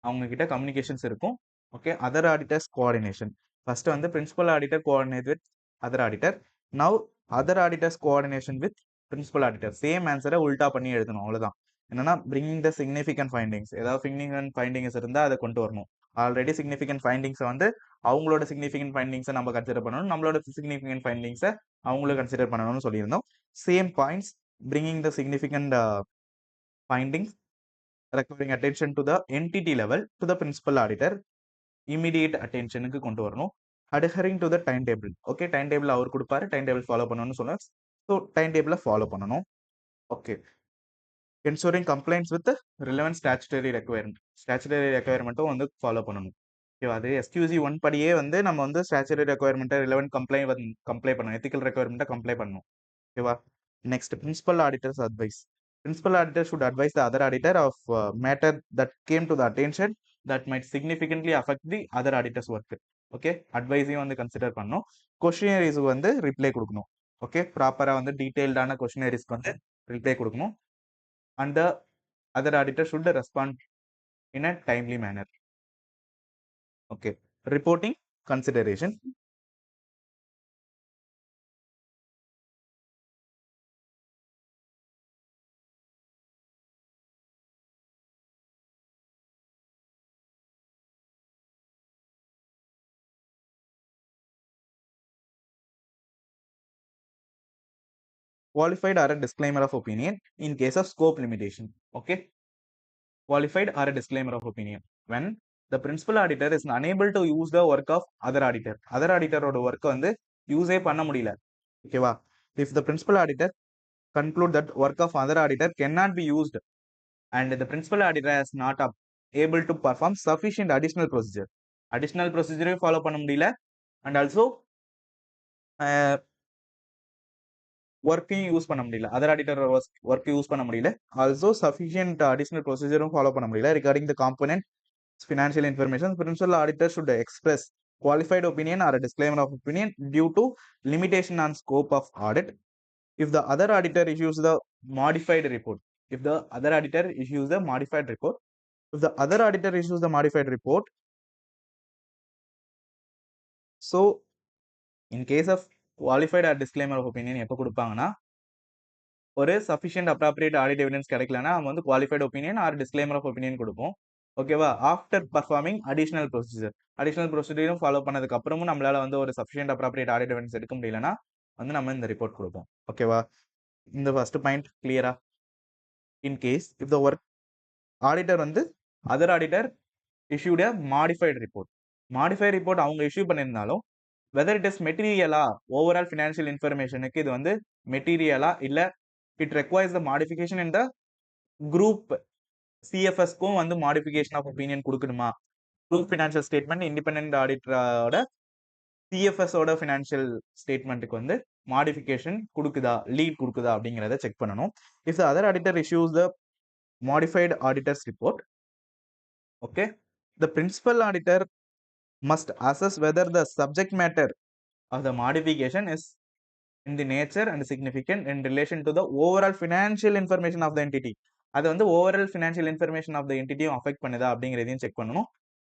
அவங்க கிட்ட communications இருக்கும். Okay, other auditors coordination, first வந்து principal auditor coordinate with other auditor, now other auditors coordination with principal auditor. Same ஆன்சரை உல்டா பண்ணி எழுதணும், அவ்வளவுதான். என்னன்னா பிரிங்கிங் த சிக்னிஃபிகன்ட் ஃபைண்டிங்ஸ், ஏதாவது சிக்னிஃபிகன்ட் ஃபைண்டிங்ஸ் இருந்தால் அதை கொண்டு வரணும். ஆல்ரெடி சிக்னிஃபிகன்ட் ஃபைண்டிங்ஸை வந்து அவங்களோட சிக்னிஃபிகன்ட் ஃபைண்டிங்ஸை நம்ம கன்சிடர் பண்ணணும், நம்மளோட சிக்னிஃபிகன்ட் ஃபைண்டிங்ஸை அவங்களும் கன்சிடர் பண்ணணும்னு சொல்லியிருந்தோம். Same points, bringing the significant findings requiring attention to the entity level to the principal auditor, immediate attention க்கு கொண்டு வரணும். adhering to the timetable. Okay, time table அவர் கொடுப்பாரு, டைம் டேபிள் ஃபாலோ பண்ணணும்னு சொன்னார். ஸோ டைம் டேபிளை ஃபாலோ பண்ணணும். Okay, ensuring compliance with the relevant statutory requirement, statutory ரெக்குயர்மெண்ட்டும் வந்து ஃபாலோ பண்ணணும். ஓகேவா? அது எஸ்கியூசி 1 படியே வந்து நம்ம வந்து ஸ்டாச்சுட்டரி ரெக்யர்மெண்ட்டை ரிலவென்ட் கம்ப்ளை பண்ணணும். எத்திக்கல் ரெக்யர்மெண்ட்டை கம்ப்ளை பண்ணணும். ஓகேவா? Next principal auditors advice. Principal auditor should advise the other auditor of matter that came to the attention that might significantly affect the other auditor's work. Okay, அட்வைஸையும் வந்து consider பண்ணணும். கொஸ்டினரிஸ்க்கு வந்து reply கொடுக்கணும். Okay, ப்ராப்பரா வந்து டீடைல்டான கொஸ்டினரிஸ்க்கு வந்து ரிப்ளை கொடுக்கணும். And the other auditor should respond in a timely manner. Okay, reporting consideration. Qualified or a disclaimer of opinion in case of scope limitation. Okay, qualified or a disclaimer of opinion when the principal auditor is unable to use the work of other auditor ஓட work வந்து யூஸே பண்ண முடியல. ஓகேவா? if the principal auditor conclude that work of other auditor cannot be used and the principal auditor is not able to perform sufficient additional procedure follow பண்ண முடியல and also ஒர்க்கையும் use பண்ண முடியல, அதர் ஆடிட்டர் ஒர்க் யூஸ் பண்ண முடியல, also sufficient additional ப்ரொசீஜரும் follow பண்ண முடியல regarding the component financial information. Principal auditor should express qualified opinion or a disclaimer of opinion due to limitation on scope of audit if the other auditor issues the modified report. If the other auditor issues the modified report, if the other auditor issues the modified report, so in case of qualified or disclaimer of opinion எப்போ கொடுப்பாங்கன்னா, ஒரு sufficient appropriate audit evidence கிடைக்கலன்னா நம்ம வந்து qualified opinion or disclaimer of opinion கொடுப்போம். ஓகேவா? After performing additional ப்ரொசீஜரும் follow பண்ணதுக்கு அப்புறமும் நம்மளால வந்து ஒரு சஃபிஷியன்ட் அப்ராப்ரியேட் ஆடிட் எவிடன்ஸ் எடுக்க முடியலன்னா வந்து நம்ம இந்த ரிப்போர்ட் கொடுப்போம். ஓகேவா? இந்த ஃபர்ஸ்ட் பாயிண்ட் கிளியரா? In case if the work auditor வந்து other auditor issued a modified report. Modified report அவங்க இஷ்யூ பண்ணியிருந்தாலும் வெதர் இட் இஸ் மெட்டீரியலா, ஓவரால் ஃபினான்ஷியல் இன்ஃபர்மேஷனுக்கு இது வந்து மெட்டீரியலா இல்ல it requires the modification in the group சிஎஃப்எஸ்க்கும் வந்து மாடிஃபிகேஷன் ஆஃப் ஒப்பீனியன் கொடுக்கணுமா, குரூப் ஃபினான்ஷியல் ஸ்டேட்மெண்ட் இண்டிபெண்டன்ட் ஆடிட்டரோட சிஎஃப்எஸோட ஃபினான்ஷியல் ஸ்டேட்மெண்ட்டுக்கு வந்து மாடிஃபிகேஷன் கொடுக்குதா, லீட் கொடுக்குதா அப்படிங்கிறத செக் பண்ணணும். If the other auditor issues the modified auditor's report, okay, the principal auditor must assess whether the subject matter of the modification is in the nature and significant in relation to the overall financial information of the entity. அது வந்து overall financial information of the என்டிட்டியும் affect பண்ணுதா அப்படிங்கிறதையும் check பண்ணணும்.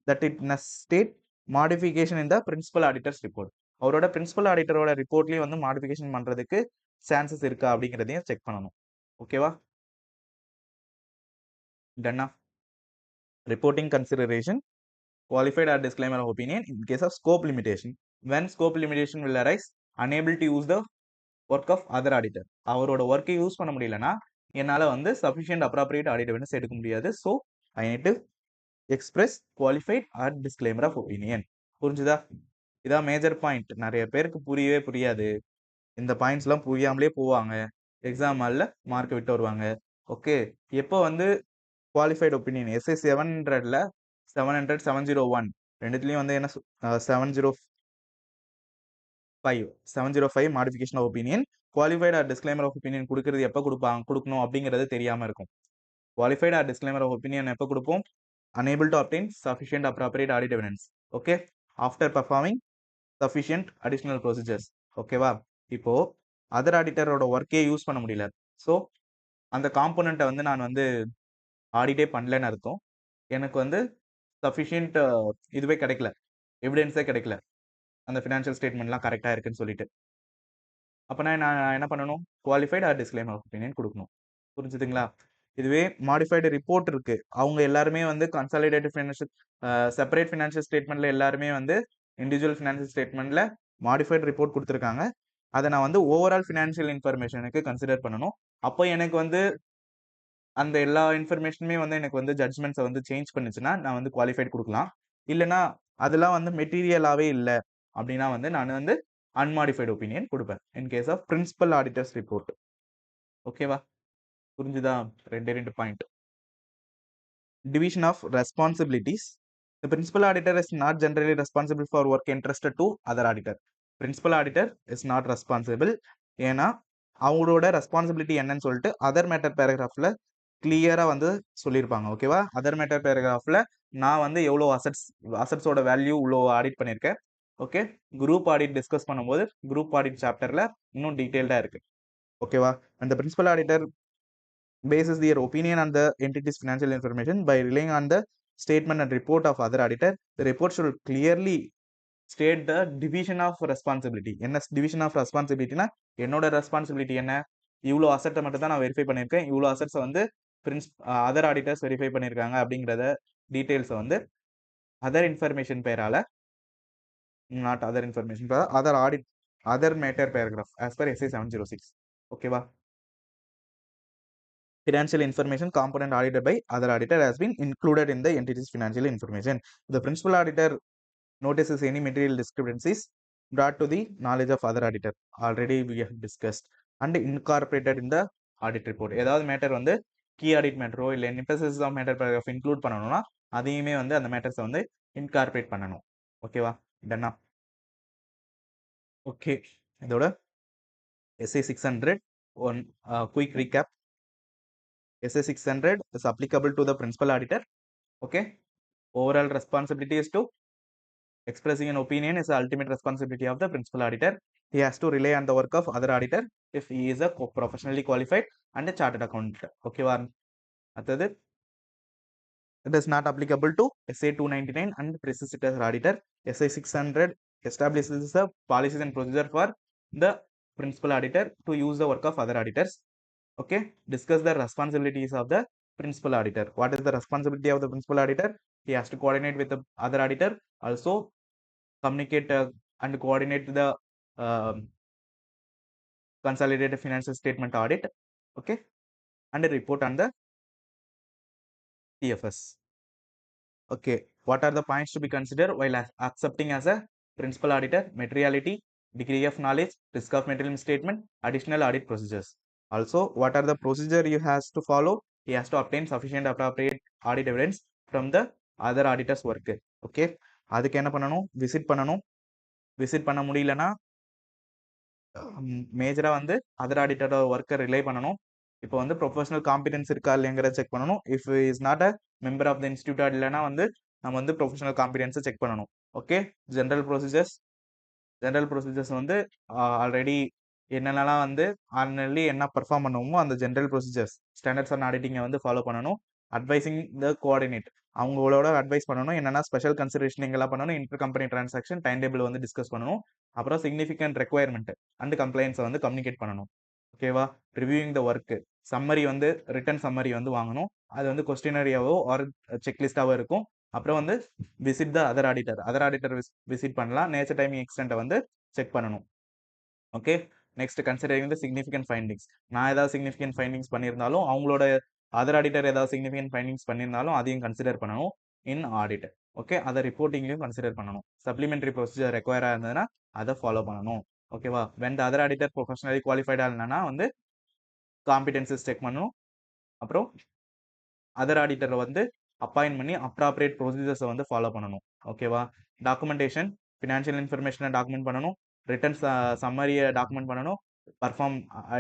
That it necessitate modification in the principal auditor's report. அவரோட principal ஆடிட்டரோட ரிப்போர்ட்லயும் வந்து மாடிஃபிகேஷன் பண்றதுக்கு சான்சஸ் இருக்கா அப்படிங்கிறதையும் செக் பண்ணணும். ஓகேவா? டன்னா? Reporting consideration, qualified or disclaimer of opinion in case of scope limitation. When scope limitation will arise, unable to use the work of other auditor. அவரோட ஒர்க்கை யூஸ் பண்ண முடியலன்னா என்னால வந்து சஃபிஷியன்ட் அப்ராப்ரியேட் ஆடிட் எவிடன்ஸ் எடுக்க முடியாது. So I need to express qualified or disclaimer of opinion. புரிஞ்சுதா? இதான் மேஜர் பாயிண்ட். நிறைய பேருக்கு புரியவே புரியாது. இந்த பாயிண்ட்ஸ்லாம் புரியாமலே போவாங்க, எக்ஸாம் ஹாலில் மார்க் விட்டு வருவாங்க. ஓகே, எப்போ வந்து குவாலிஃபைட் ஒப்பீனியன் எஸ்ஐ 700ல 700 701 ரெண்டுத்துலயும் வந்து என்ன 705 modification of opinion, qualified or disclaimer of opinion கொடுக்கறது எப்போ கொடுக்கணும் அப்படிங்கிறது தெரியாம இருக்கும். Qualified or disclaimer of opinion எப்போ கொடுப்போம்? unable to obtain sufficient appropriate audit evidence. Okay, after performing sufficient additional procedures. ஓகேவா? இப்போ அதர் ஆடிட்டரோட ஒர்க்கே யூஸ் பண்ண முடியல, ஸோ அந்த காம்போனண்ட்டை வந்து நான் வந்து ஆடிட்டே பண்ணலன்னு அர்த்தம். எனக்கு வந்து சஃபிஷியன்ட் இதுவே கிடைக்கல, எவிடன்ஸே கிடைக்கல அந்த ஃபினான்ஷியல் ஸ்டேட்மெண்ட்லாம் கரெக்டாக இருக்குன்னு சொல்லிட்டு. அப்போனா நான் என்ன பண்ணணும்? Qualified or disclaimer of opinion கொடுக்கணும். புரிஞ்சுதுங்களா? இதுவே மாடிஃபைடு ரிப்போர்ட் இருக்கு, அவங்க எல்லாருமே வந்து கன்சாலிடேட்டட் ஃபினான்ஷியல் செப்பரேட் ஃபினான்ஷியல் ஸ்டேட்மெண்ட்ல எல்லாருமே வந்து இண்டிவிஜுவல் ஃபினான்ஷியல் ஸ்டேட்மெண்ட்ல மாடிஃபைடு ரிப்போர்ட் கொடுத்துருக்காங்க. அதை நான் வந்து ஓவரால் ஃபினான்ஷியல் இன்ஃபர்மேஷனுக்கு கன்சிடர் பண்ணணும். அப்போ எனக்கு வந்து அந்த எல்லா இன்ஃபர்மேஷனுமே வந்து எனக்கு வந்து ஜட்ஜ்மெண்ட்ஸை வந்து சேஞ்ச் பண்ணுச்சுன்னா நான் வந்து குவாலிஃபைட் கொடுக்கலாம். இல்லைன்னா அதெல்லாம் வந்து மெட்டீரியலாகவே இல்லை அப்படின்னா வந்து நான் வந்து அன்மாடிஃபைடு ஒப்பீனியன் கொடுப்பேன் in case of principal auditor's report. ஓகேவா? புரிஞ்சுதா? ரெண்டு point. Division of responsibilities. The principal auditor is not generally responsible for work entrusted to other auditor. Principal auditor is not responsible. ஏன்னா அவங்களோட ரெஸ்பான்சிபிலிட்டி என்னன்னு சொல்லிட்டு other matter பேராகிராஃப்ல கிளியரா வந்து சொல்லியிருப்பாங்க. ஓகேவா? அதர் மேட்டர் பேராகிராஃப்ல நான் வந்து எவ்வளோ அசட்ஸோட வேல்யூ இவ்வளோ ஆடிட் பண்ணியிருக்கேன். ஓகே, குரூப் ஆடிட் டிஸ்கஸ் பண்ணும்போது குரூப் ஆடிட் சாப்டர்ல இன்னும் டீடைல்டா இருக்கு. ஓகேவா? And the principal auditor bases their opinion on the entity's financial information by relying on the statement and report of other auditor. The report should clearly state the division of responsibility. என்ன division of responsibility னா என்னோட responsibility என்ன, இவ்வளோ அசட்டை மட்டும் தான் நான் verify பண்ணியிருக்கேன், இவ்வளோ அசட்ஸை வந்து அதர் ஆடிட்டர்ஸ் வெரிஃபை பண்ணியிருக்காங்க அப்படிங்கிறத டீட்டெயில்ஸை வந்து அதர் இன்ஃபர்மேஷன் பேரால நாட் அதர் இன்ஃபர்மேஷன் பேர் other audit other matter paragraph as per SI 706. ஓகேவா? Financial information component audited by other auditor has been included in the entity's financial information. The principal auditor notices any material discrepancies brought to the knowledge of other auditor. Already we have discussed and incorporated in the audit report. ஏதாவது matter வந்து key audit மேட்டரோ இல்லை emphasis of matter paragraph include பண்ணணும்னா அதையுமே வந்து அந்த மேட்டர்ஸை வந்து இன்கார்பரேட் பண்ணணும். ஓகேவா? டன்னா? ஓகே, இதோட SA 600 one quick recap. SA 600 is applicable to the principal auditor. Okay, overall responsibility is to expressing an opinion is the ultimate responsibility of the principal auditor. He has to rely on the work of other auditor if he is a professionally qualified and a chartered accountant. Okay, அடுத்தது it is not applicable to SA 299 and predecessor auditor. SA 600 establishes the policies and procedure for the principal auditor to use the work of other auditors. Okay, discuss the responsibilities of the principal auditor. What is the responsibility of the principal auditor? He has to coordinate with the other auditor, also communicate and coordinate the consolidated financial statement audit. Okay, and a report on the TFS. Okay, what are the points to be considered while accepting as a principal auditor? Materiality, degree of knowledge, risk of material misstatement, additional audit procedures. Also, what are the procedure you has to follow? He has to obtain sufficient appropriate audit evidence from the other auditors work. Okay, அதுக்கு என்ன பண்ணணும்? Visit பண்ணணும். Visit பண்ண முடியலன்னா மேஜரா வந்து other ஆடிட்டரோட ஒர்க்கை relay பண்ணணும். இப்போ வந்து ப்ரொஃபஷனல் காம்பிடன்ஸ் இருக்கா இல்லைங்கிறத செக் பண்ணணும். If is not a member of the institute இல்லைன்னா வந்து நம்ம வந்து ப்ரொஃபஷனல் காம்பிடன்ஸை செக் பண்ணணும். ஓகே, ஜென்ரல் ப்ரொசீஜர்ஸ் வந்து ஆல்ரெடி என்னென்னலாம் வந்து ஆன்லைன்லி என்ன பர்ஃபார்ம் பண்ணுவோமோ அந்த ஜென்ரல் ப்ரொசீஜர்ஸ் ஸ்டாண்டர்ட்ஸ் அண்ட் ஆடிட்டிங்கை வந்து ஃபாலோ பண்ணணும். அட்வைசிங் த கோஆர்டினேட், அவங்களோட அட்வைஸ் பண்ணணும். என்னென்னா ஸ்பெஷல் கன்சிடரேஷன் எங்கெல்லாம் பண்ணணும், inter company transaction time table வந்து டிஸ்கஸ் பண்ணணும். அப்புறம் சிக்னிஃபிகண்ட் ரெக்குவயர்மெண்ட் அண்ட் கம்ப்ளைண்ட்ஸை வந்து கம்யூனிகேட் பண்ணணும். ஓகேவா? ரிவ்யூயிங் த ஒர்க்கு சம்மரி வந்து ரிட்டன் சம்மரி வந்து வாங்கணும். அது வந்து கொஸ்டினரியாவோ ஆர் செக்லிஸ்டாவோ இருக்கும். அப்புறம் வந்து visit the other auditor visit பண்ணலாம். நேச்சர் டைமிங் எக்ஸ்டென்ட்டை வந்து செக் பண்ணணும். Okay, next considering the significant findings. நான் ஏதாவது சிக்னிஃபிகண்ட் ஃபைண்டிங்ஸ் பண்ணியிருந்தாலும் அவங்களோட அதர் ஆடிட்டர் ஏதாவது சிக்னிஃபிகண்ட் ஃபைண்டிங்ஸ் பண்ணியிருந்தாலும் அதையும் கன்சிடர் பண்ணணும் இன் ஆடிட். ஓகே, அதை ரிப்போர்ட்டிங்லையும் கன்சிடர் பண்ணணும். சப்ளிமெண்டரி ப்ரொசீஜர் ரெக்வயராக இருந்ததுன்னா அதை ஃபாலோ பண்ணணும். ஓகேவா? When the other auditor professionally குவாலிஃபைடாக இல்லைன்னா வந்து காம்பிடன்சஸ் செக் பண்ணணும். அப்புறம் அதர் ஆடிட்டரை வந்து அப்பாயின்ட் பண்ணி அப்ராப்ரியேட் ப்ரொசீஜர்ஸை வந்து ஃபாலோ பண்ணணும். ஓகேவா? டாக்குமெண்டேஷன், ஃபினான்ஷியல் இன்ஃபர்மேஷனை டாக்குமெண்ட் பண்ணணும். ரிட்டர்ன் சம்மரியை டாக்குமெண்ட் பண்ணணும். பர்ஃபார்ம்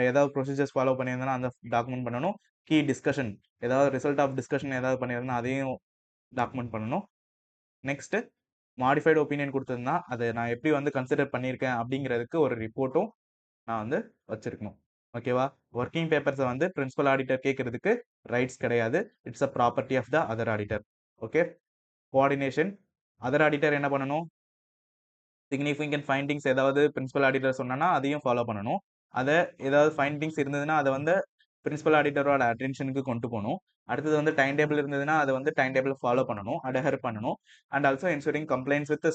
ஏதாவது ப்ரொசீஜர்ஸ் ஃபாலோ பண்ணியிருந்தனா அந்த டாக்குமெண்ட் பண்ணணும். கீ டிஸ்கஷன், ஏதாவது ரிசல்ட் ஆஃப் டிஸ்கஷன் ஏதாவது பண்ணியிருந்தா அதையும் டாக்குமெண்ட் பண்ணணும். நெக்ஸ்ட் மாடிஃபைடு ஒப்பீனியன் கொடுத்துருந்தா அதை நான் எப்படி வந்து கன்சிடர் பண்ணியிருக்கேன் அப்படிங்கிறதுக்கு ஒரு ரிப்போர்ட்டும் நான் வந்து வச்சிருக்கணும். ஓகேவா? ஒர்க்கிங் பேப்பர்ஸை வந்து பிரின்சிபல் ஆடிட்டர் கேட்கறதுக்கு ரைட்ஸ் கிடையாது. It's a property of the other auditor. Okay, coordination, other auditor என்ன பண்ணணும்? சிக்னிஃபிகண்ட் ஃபைண்டிங்ஸ் ஏதாவது பிரின்சிபல் ஆடிட்டர் சொன்னா அதையும் ஃபாலோ பண்ணணும். அதை ஏதாவது ஃபைண்டிங்ஸ் இருந்ததுன்னா அதை வந்து பிரின்சிபல் ஆடிட்டரோட அட்டென்ஷனுக்கு கொண்டு போகணும். அடுத்தது வந்து டைம் டேபிள் இருந்ததுன்னா அதை வந்து டைம் டேபிள் ஃபாலோ பண்ணணும், அடஹர் பண்ணணும். And also ensuring complaints with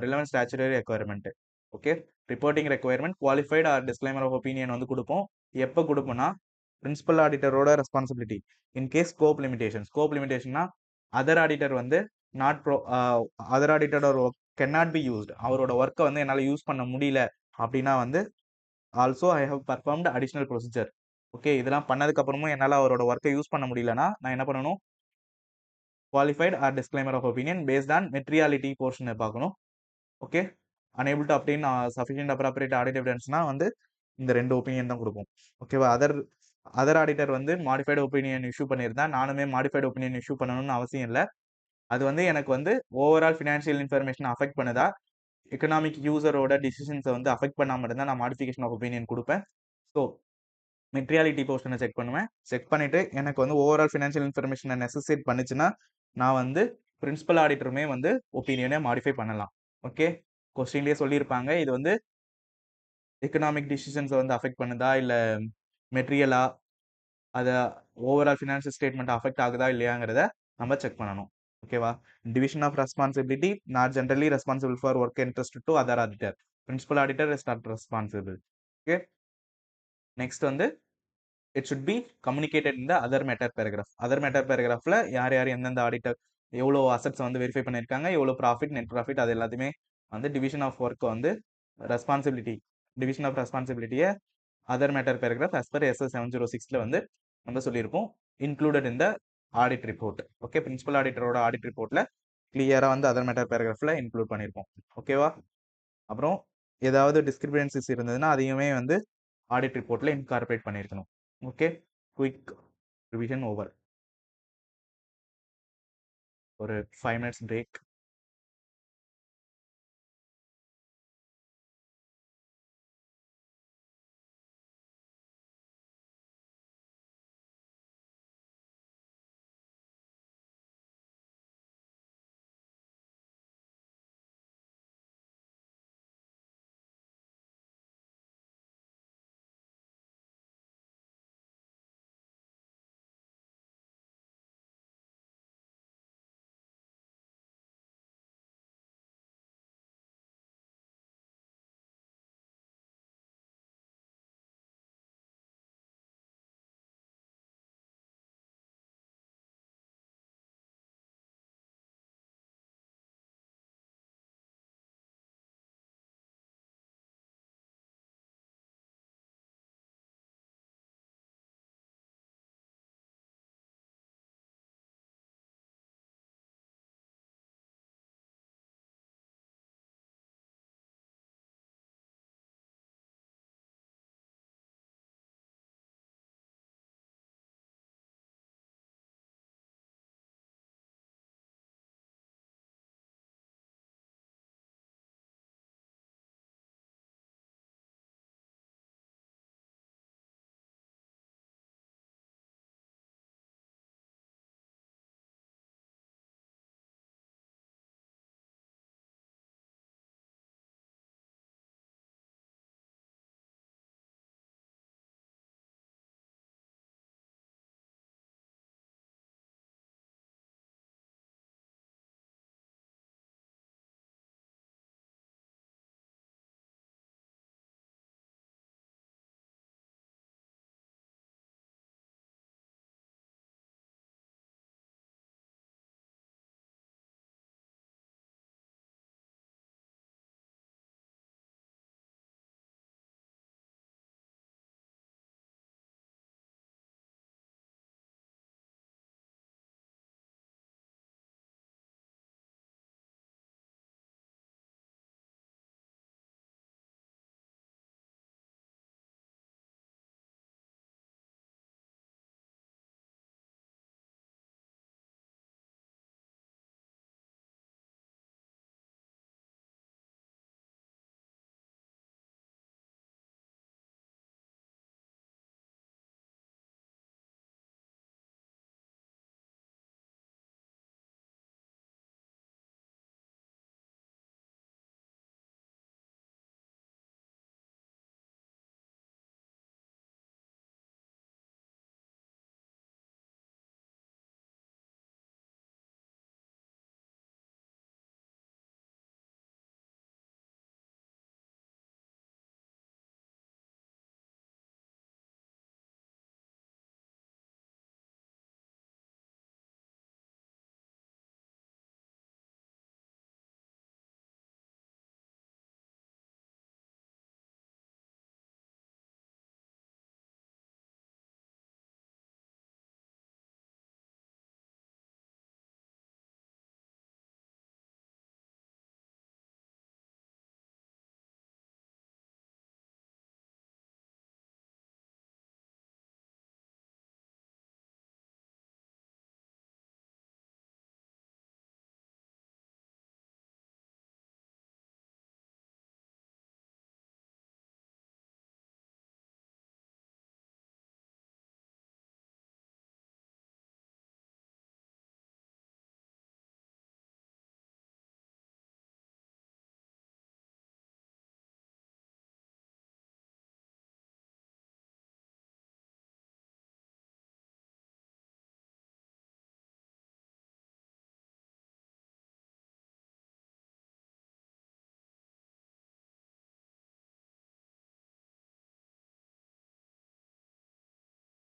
relevant statutory requirement. Okay, reporting requirement, qualified or disclaimer of opinion வந்து கொடுப்போம். எப்போ கொடுப்போம்னா பிரின்சிபல் ஆடிட்டரோட ரெஸ்பான்சிபிலிட்டி இன்கேஸ் ஸ்கோப் லிமிடேஷன்னா அதர் ஆடிட்டர் வந்து நாட் அதர் ஆடிட்டரோட ஒர்க் கேனாட் பி யூஸ்ட், அவரோட ஒர்க்கை வந்து என்னால் யூஸ் பண்ண முடியல அப்படின்னா வந்து also I have performed additional procedure. Okay, இதெல்லாம் பண்ணதுக்கு அப்புறமும் என்னால் அவரோட ஒர்க்கை யூஸ் பண்ண முடியலன்னா நான் என்ன பண்ணணும்? Qualified or disclaimer of opinion based on materiality போர்ஷனை பார்க்கணும். Okay, unable to obtain sufficient appropriate audit evidenceனா வந்து இந்த ரெண்டு ஒப்பீனியன் தான் கொடுக்கும். ஓகேவா, அதர் ஆடிட்டர் வந்து மாடிஃபைடு ஒப்பீனியன் இஷ்யூ பண்ணியிருந்தா நானுமே மாடிஃபைடு ஒப்பீனியன் இஷ்யூ பண்ணணும்னு அவசியம் இல்லை. அது வந்து எனக்கு வந்து ஓவரால் ஃபினான்ஷியல் இன்ஃபர்மேஷன் அஃபெக்ட் பண்ணுதா, எக்கனாமிக் யூசரோட டிசிஷன்ஸை வந்து அஃபெக்ட் பண்ணாமல் இருந்தால் நான் மாடிஃபிகேஷன் ஆஃப் ஒப்பீனியன் கொடுப்பேன். ஸோ மெட்டீரியாலிட்டி போர்ஷனை செக் பண்ணுவேன். செக் பண்ணிட்டு எனக்கு வந்து ஓவரால் ஃபினான்ஷியல் இன்ஃபர்மேஷனை நெசசேட் பண்ணுச்சுன்னா நான் வந்து பிரின்சிபல் ஆடிட்டருமே வந்து ஒப்பீனியனை மாடிஃபை பண்ணலாம். ஓகே, கொஸ்டின்லேயே சொல்லியிருப்பாங்க இது வந்து எக்கனாமிக் டிசிஷன்ஸை வந்து அஃபெக்ட் பண்ணுதா இல்லை மெட்டீரியலா, அதை ஓவரால் ஃபினான்ஷியல் ஸ்டேட்மெண்ட் அஃபெக்ட் ஆகுதா இல்லையாங்கிறத நம்ம செக் பண்ணணும். ஓகேவா, division of responsibility not generally responsible for work interest to other auditor, principal auditor is not responsible. Okay, next வந்து it should be communicated in the other matter paragraph. Other matter பேராகிராஃப்ல யார் யார் எந்தெந்த auditor எவ்வளோ assets வந்து verify பண்ணியிருக்காங்க, எவ்வளோ profit net profit, அது எல்லாத்தையுமே வந்து டிவிஷன் ஆஃப் ஒர்க் வந்து ரெஸ்பான்சிபிலிட்டி டிவிஷன் ஆஃப் ரெஸ்பான்சிபிலிட்டியை other matter paragraph as per SS 706ல வந்து நம்ம சொல்லியிருப்போம் இன்க்ளூடட் இந்த ஆடிட் ரிப்போர்ட். ஓகே, பிரின்சிபல் ஆடிட்டரோட ஆடிட் ரிப்போர்ட்ல கிளியரா வந்து அதர் மேட்டர் பேராகிராஃப்ல இன்க்ளூட் பண்ணியிருப்போம். ஓகேவா, அப்புறம் ஏதாவது டிஸ்கிரிபன்சிஸ் இருந்ததுன்னா அதையுமே வந்து ஆடிட் ரிப்போர்ட்ல இன்கார்பரேட் பண்ணியிருக்கணும். Okay, quick revision over. ஒரு 5 minutes break.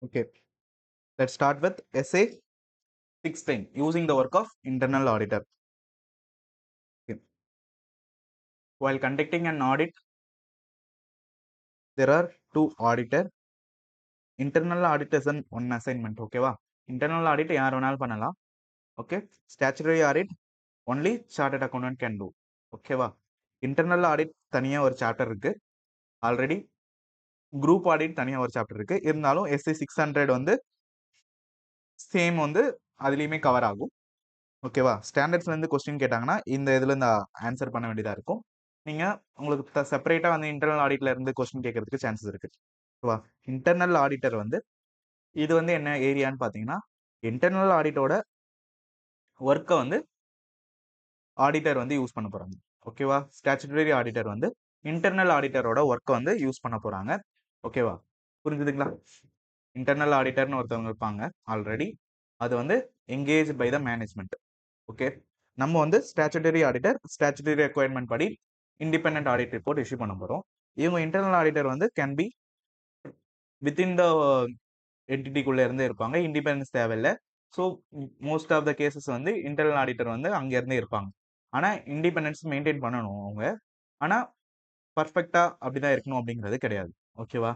Okay, let's start with essay 16, using the work of internal auditor. Okay. While conducting an audit, there are two auditor. Internal audit is an one assignment. Okay, va? Internal audit யார் வேணாலும் பண்ணலாம். Okay, statutory audit only chartered accountant can do. Okay, va? Internal audit தனியா ஒரு chapter இருக்கு. Already group audit தனியா ஒரு chapter இருக்கு. இருந்தாலும் எஸ்ஏ 600 வந்து சேம் வந்து அதுலயுமே கவர் ஆகும். ஓகேவா? ஸ்டாண்டர்ட்ஸ்ல இருந்து கொஸ்டின் கேட்டாங்கன்னா இந்த இதுல இருந்து ஆன்சர் பண்ண வேண்டியதா இருக்கும். நீங்க உங்களுக்கு செப்பரேட்டா வந்து இன்டர்னல் ஆடிட்ல இருந்து கொஸ்டின் கேட்கறதுக்கு சான்சஸ் இருக்கு. ஓகேவா? இன்டர்னல் ஆடிட்டர் வந்து இது வந்து என்ன ஏரியான்னு பாத்தீங்கன்னா, இன்டர்னல் ஆடிட்டோட ஒர்க்கை வந்து ஆடிட்டர் வந்து யூஸ் பண்ண போறாங்க. ஓகேவா? ஸ்டாச்சுட்டரி ஆடிட்டர் வந்து இன்டர்னல் ஆடிட்டரோட ஒர்க்கை வந்து யூஸ் பண்ண போறாங்க. ஓகேவா? புரிஞ்சுதுங்களா? இன்டர்னல் ஆடிட்டர்னு ஒருத்தவங்க இருப்பாங்க ஆல்ரெடி. அது வந்து engage by the management. Okay, நம்ம வந்து ஸ்டாச்சுட்டரி ஆடிட்டர் ஸ்டாச்சுட்டரி ரெக்குயர்மெண்ட் படி இண்டிபெண்டன்ட் ஆடிட் ரிப்போர்ட் இஷ்யூ பண்ண போறோம். இவங்க இன்டர்னல் ஆடிட்டர் வந்து கேன் பி வித்தின் த என்டிட்டிக்குள்ள இருந்து இருப்பாங்க. இண்டிபெண்டன்ஸ் தேவையில்லை. So most of the cases வந்து இன்டர்னல் ஆடிட்டர் வந்து அங்க இருந்தே இருப்பாங்க. ஆனா இண்டிபெண்டன்ஸ் மெயின்டைன் பண்ணணும் அவங்க. ஆனா பர்ஃபெக்டா அப்படிதான் இருக்கணும் அப்படிங்கிறது கிடையாது. ஓகேவா?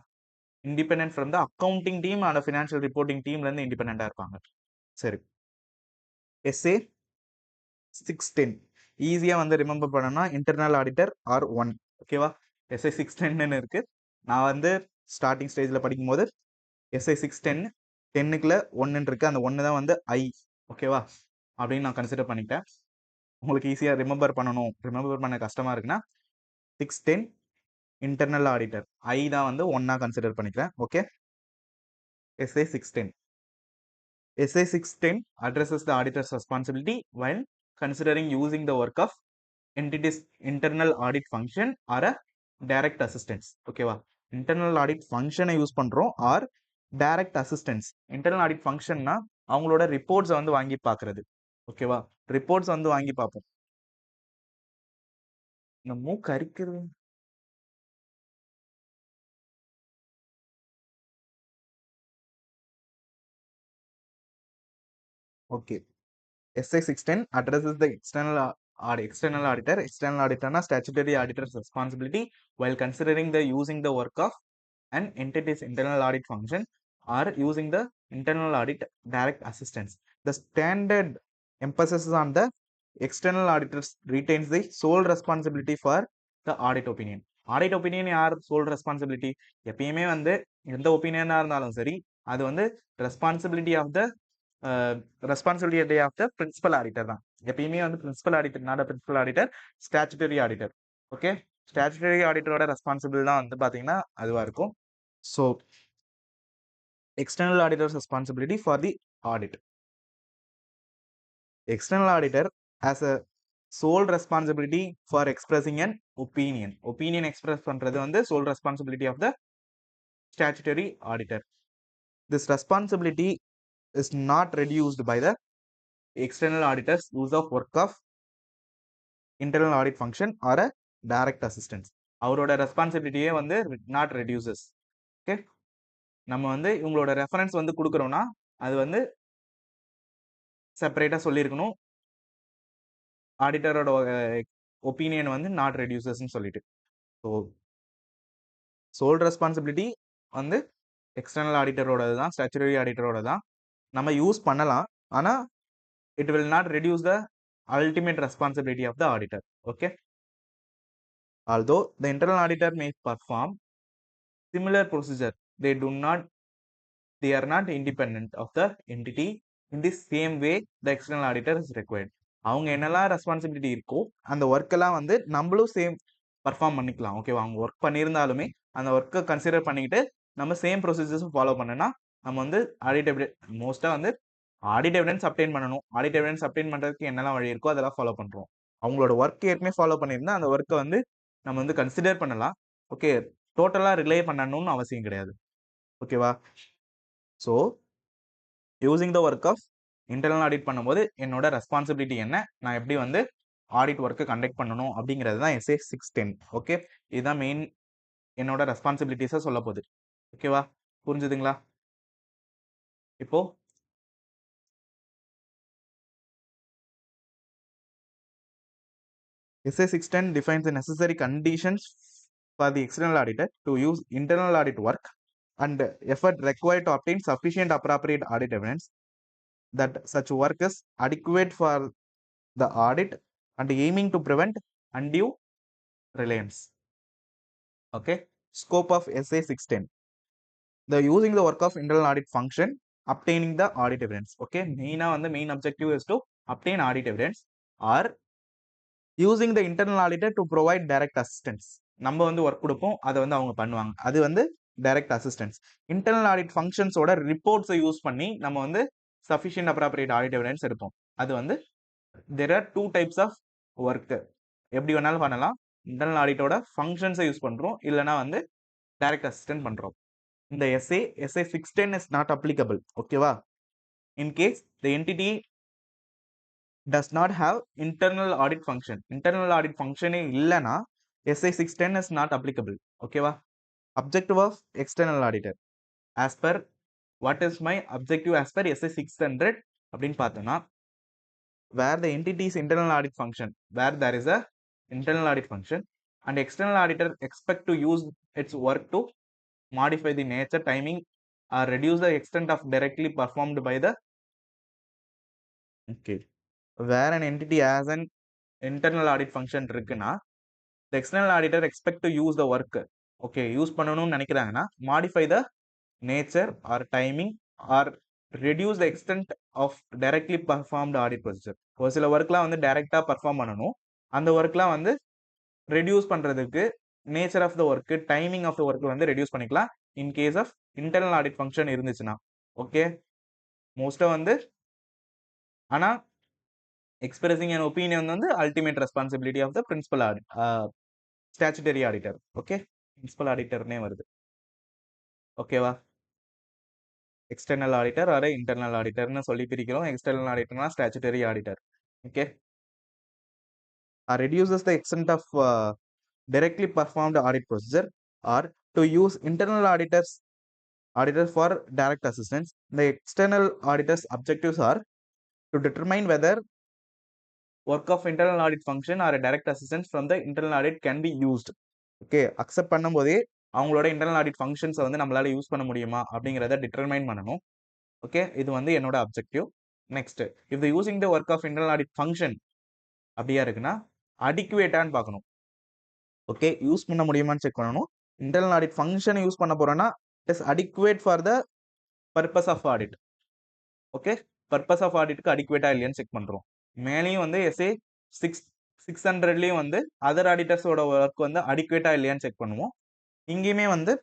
Independent from the accounting team and financial reporting டீம்ல இருந்து இண்டிபெண்டா இருப்பாங்க. சரி, எஸ்ஏ 610 ஈஸியா வந்து ரிமெம்பர் பண்ணணும்னா இன்டர்னல் ஆடிட்டர் ஆர் 1. ஓகேவா? எஸ்ஐ 610 இருக்கு. நான் வந்து ஸ்டார்டிங் ஸ்டேஜ்ல படிக்கும் போது எஸ்ஐ 610 10க்குள்ள 1 இருக்கு. அந்த 1 தான் வந்து ஐ. ஓகேவா? அப்படின்னு நான் கன்சிடர் பண்ணிட்டேன். உங்களுக்கு ஈஸியா ரிமெம்பர் பண்ண கஷ்டமா இருக்குன்னா 610 இன்டர்னல் ஆடிட்டர் ஐ தான் வந்து 1 கன்சிடர் பண்ணிக்கிறேன். Okay, SI 610. SA 610 addresses the auditor's responsibility while considering using the work of entity's internal audit function or a direct assistance. ஓகேவா? இன்டர்னல் ஆடிட் ஃபங்க்ஷனை யூஸ் பண்றோம் or direct assistance. Internal audit ஃபங்க்ஷன்னா அவங்களோட ரிப்போர்ட்ஸை வந்து வாங்கி பார்க்கறது. ஓகேவா? ரிப்போர்ட்ஸ் வந்து வாங்கி பார்ப்போம். இந்த மூக்கு அரிக்கிறது. Okay, SA 610 addresses the external auditor. External auditor na statutory auditor's responsibility while considering the using the work of an entity's internal audit function or using the internal audit direct assistance. The standard emphasis on the external auditors retains the sole responsibility for the audit opinion. Audit opinion யார் sole responsibility? எப்பயுமே வந்து எந்த ஒப்பீனியனா இருந்தாலும் சரி, அது வந்து responsibility of the responsibility of the principal auditor தான். எப்பயுமே வந்து principal auditor, not principal auditor, statutory auditor. Okay, statutory ஆடிட்டரோட ரெஸ்பான்சிபிள் தான் வந்து பாத்தீங்கன்னா அதுவா இருக்கும். So external auditor's responsibility for the audit. External auditor has a sole responsibility for expressing an opinion. Opinion express பண்றது வந்து sole responsibility of the statutory auditor. This responsibility is not reduced by the external auditor's use of work of internal audit function or a direct assistance. அவரோட ரெஸ்பான்சிபிலிட்டியே வந்து not reduces. Okay, நம்ம வந்து இவங்களோட reference வந்து கொடுக்குறோம்னா அது வந்து செப்பரேட்டா சொல்லியிருக்கணும். ஆடிட்டரோட ஒப்பீனியன் வந்து நாட் ரெடியூசஸ்ன்னு சொல்லிட்டு. ஸோ சோல் ரெஸ்பான்சிபிலிட்டி வந்து எக்ஸ்டர்னல் ஆடிட்டரோட தான், ஸ்டாச்சுட்டரி ஆடிட்டரோட தான். நம்ம யூஸ் பண்ணலாம், ஆனால் it will not reduce the ultimate responsibility of the auditor. Okay, although the internal auditor may perform similar procedure, they are not independent of the entity in the same way the external auditor is required. அவங்க என்னெல்லாம் responsibility இருக்கோ அந்த work எல்லாம் வந்து நம்மளும் same perform பண்ணிக்கலாம். ஓகேவா? அவங்க ஒர்க் பண்ணியிருந்தாலுமே அந்த ஒர்க்கை கன்சிடர் பண்ணிக்கிட்டு நம்ம சேம் ப்ரொசீஜர்ஸும் ஃபாலோ பண்ணனா நம்ம வந்து ஆடிட் மோஸ்ட்டாக வந்து ஆடிட் எவிடன்ஸ் அப்டெயின் பண்ணணும். ஆடிட் எவிடன்ஸ் அப்டெயின் பண்ணுறதுக்கு என்னெல்லாம் வழி இருக்கோ அதெல்லாம் ஃபாலோ பண்ணுறோம். அவங்களோட ஒர்க் ஏற்கனவே ஃபாலோ பண்ணியிருந்தா அந்த ஒர்க்கை வந்து நம்ம வந்து கன்சிடர் பண்ணலாம். ஓகே, டோட்டலாக ரிலே பண்ணணும்னு அவசியம் கிடையாது. ஓகேவா? So using the work of internal audit பண்ணும்போது என்னோட ரெஸ்பான்சிபிலிட்டி என்ன, நான் எப்படி வந்து ஆடிட் ஒர்க்கை கண்டக்ட் பண்ணணும் அப்படிங்கிறது தான் எஸ்ஏ 610. ஓகே, இதுதான் மெயின் என்னோட ரெஸ்பான்சிபிலிட்டிஸை சொல்ல போகுது. ஓகேவா? புரிஞ்சுதுங்களா? இப்போ SA 610 defines the necessary conditions for the external auditor to use internal audit work and effort required to obtain sufficient appropriate audit evidence that such work is adequate for the audit and aiming to prevent undue reliance. Okay, scope of SA 610. The using the work of internal audit function, obtaining the audit evidence. Okay, main objective is to obtain audit evidence or using the internal auditor to provide direct assistance. நம்ம வந்து work கொடுப்போம், அதை வந்து அவங்க பண்ணுவாங்க, அது வந்து direct assistance. Internal audit ஃபங்க்ஷன்ஸோட ரிப்போர்ட்ஸை யூஸ் பண்ணி நம்ம வந்து சஃபிஷியன்ட் அப்ராப்ரியேட் ஆடிட் எவிடன்ஸ் எடுப்போம். அது வந்து there are two types of work. எப்படி வேணாலும் பண்ணலாம். இன்டர்னல் ஆடிட்டோட ஃபங்க்ஷன்ஸை யூஸ் பண்றோம், இல்லைனா வந்து டைரக்ட் அசிஸ்டன்ட் பண்றோம். இந்த SA 610 is not applicable. ஓகேவா? In case the entity does not have internal audit function. Internal audit function illana SA 610 is not applicable. Okay va? Objective of external auditor. As per what is my objective as per SA 600 அப்படின் பார்த்தோம்னா, where the entity's internal audit function, where there is a internal audit function and external auditor expect to use its work to modify the nature, timing or reduce the extent of directly performed by the where an entity has an internal audit function இருக்குன்னா, the external auditor expect to use the work. Okay, use பண்ணணும்னு நினைக்கிறாங்கன்னா, modify the nature or timing or reduce the extent of directly performed audit procedure. ஒரு சில ஒர்க்லாம் வந்து டைரக்டா perform பண்ணணும், அந்த ஒர்க்லாம் வந்து ரெடியூஸ் பண்றதுக்கு nature of the work, timing of the work வந்து ரெடியூஸ் பண்ணிக்கலாம் in case of internal audit function இருந்துச்சுன்னா. ஓகே, மோஸ்டா வந்து ஆனா expressing an opinion on the ultimate responsibility of the principal audit, statutory auditor. Okay, principal auditor name வருது. Okay வா? external auditor or internal auditor னு சொல்லி பிரிக்கிறோம். external auditor னா statutory auditor. Okay, reduces the extent of directly performed audit procedure or to use internal auditors for direct assistance. The external auditors objectives are to determine whether work of internal audit function or a direct assistance from the internal audit can be used. Okay, accept பண்ணும்போதே அவங்களோட internal audit ஃபங்க்ஷன்ஸை வந்து நம்மளால use பண்ண முடியுமா அப்படிங்கிறத determine பண்ணணும். Okay, இது வந்து என்னோட objective. Next, if the using the work of internal audit function அப்படியா இருக்குன்னா அடிக்குவேட்டான்னு பார்க்கணும். ஓகே, யூஸ் பண்ண முடியுமான்னு செக் பண்ணணும். இன்டர்னல் ஆடிட் ஃபங்க்ஷனை யூஸ் பண்ண போறோம்னா it is adequate for the purpose of audit. Okay, purpose of ஆடிட்டுக்கு அடிக்குவேட்டா இல்லையான்னு செக் பண்றோம். மேலேயும் வந்து SA 600லயும் வந்து அதர் ஆடிட்டர்ஸோட ஒர்க் வந்து அடிக்குவேட்டா இல்லையான்னு செக் பண்ணுவோம். இங்கேயுமே வந்து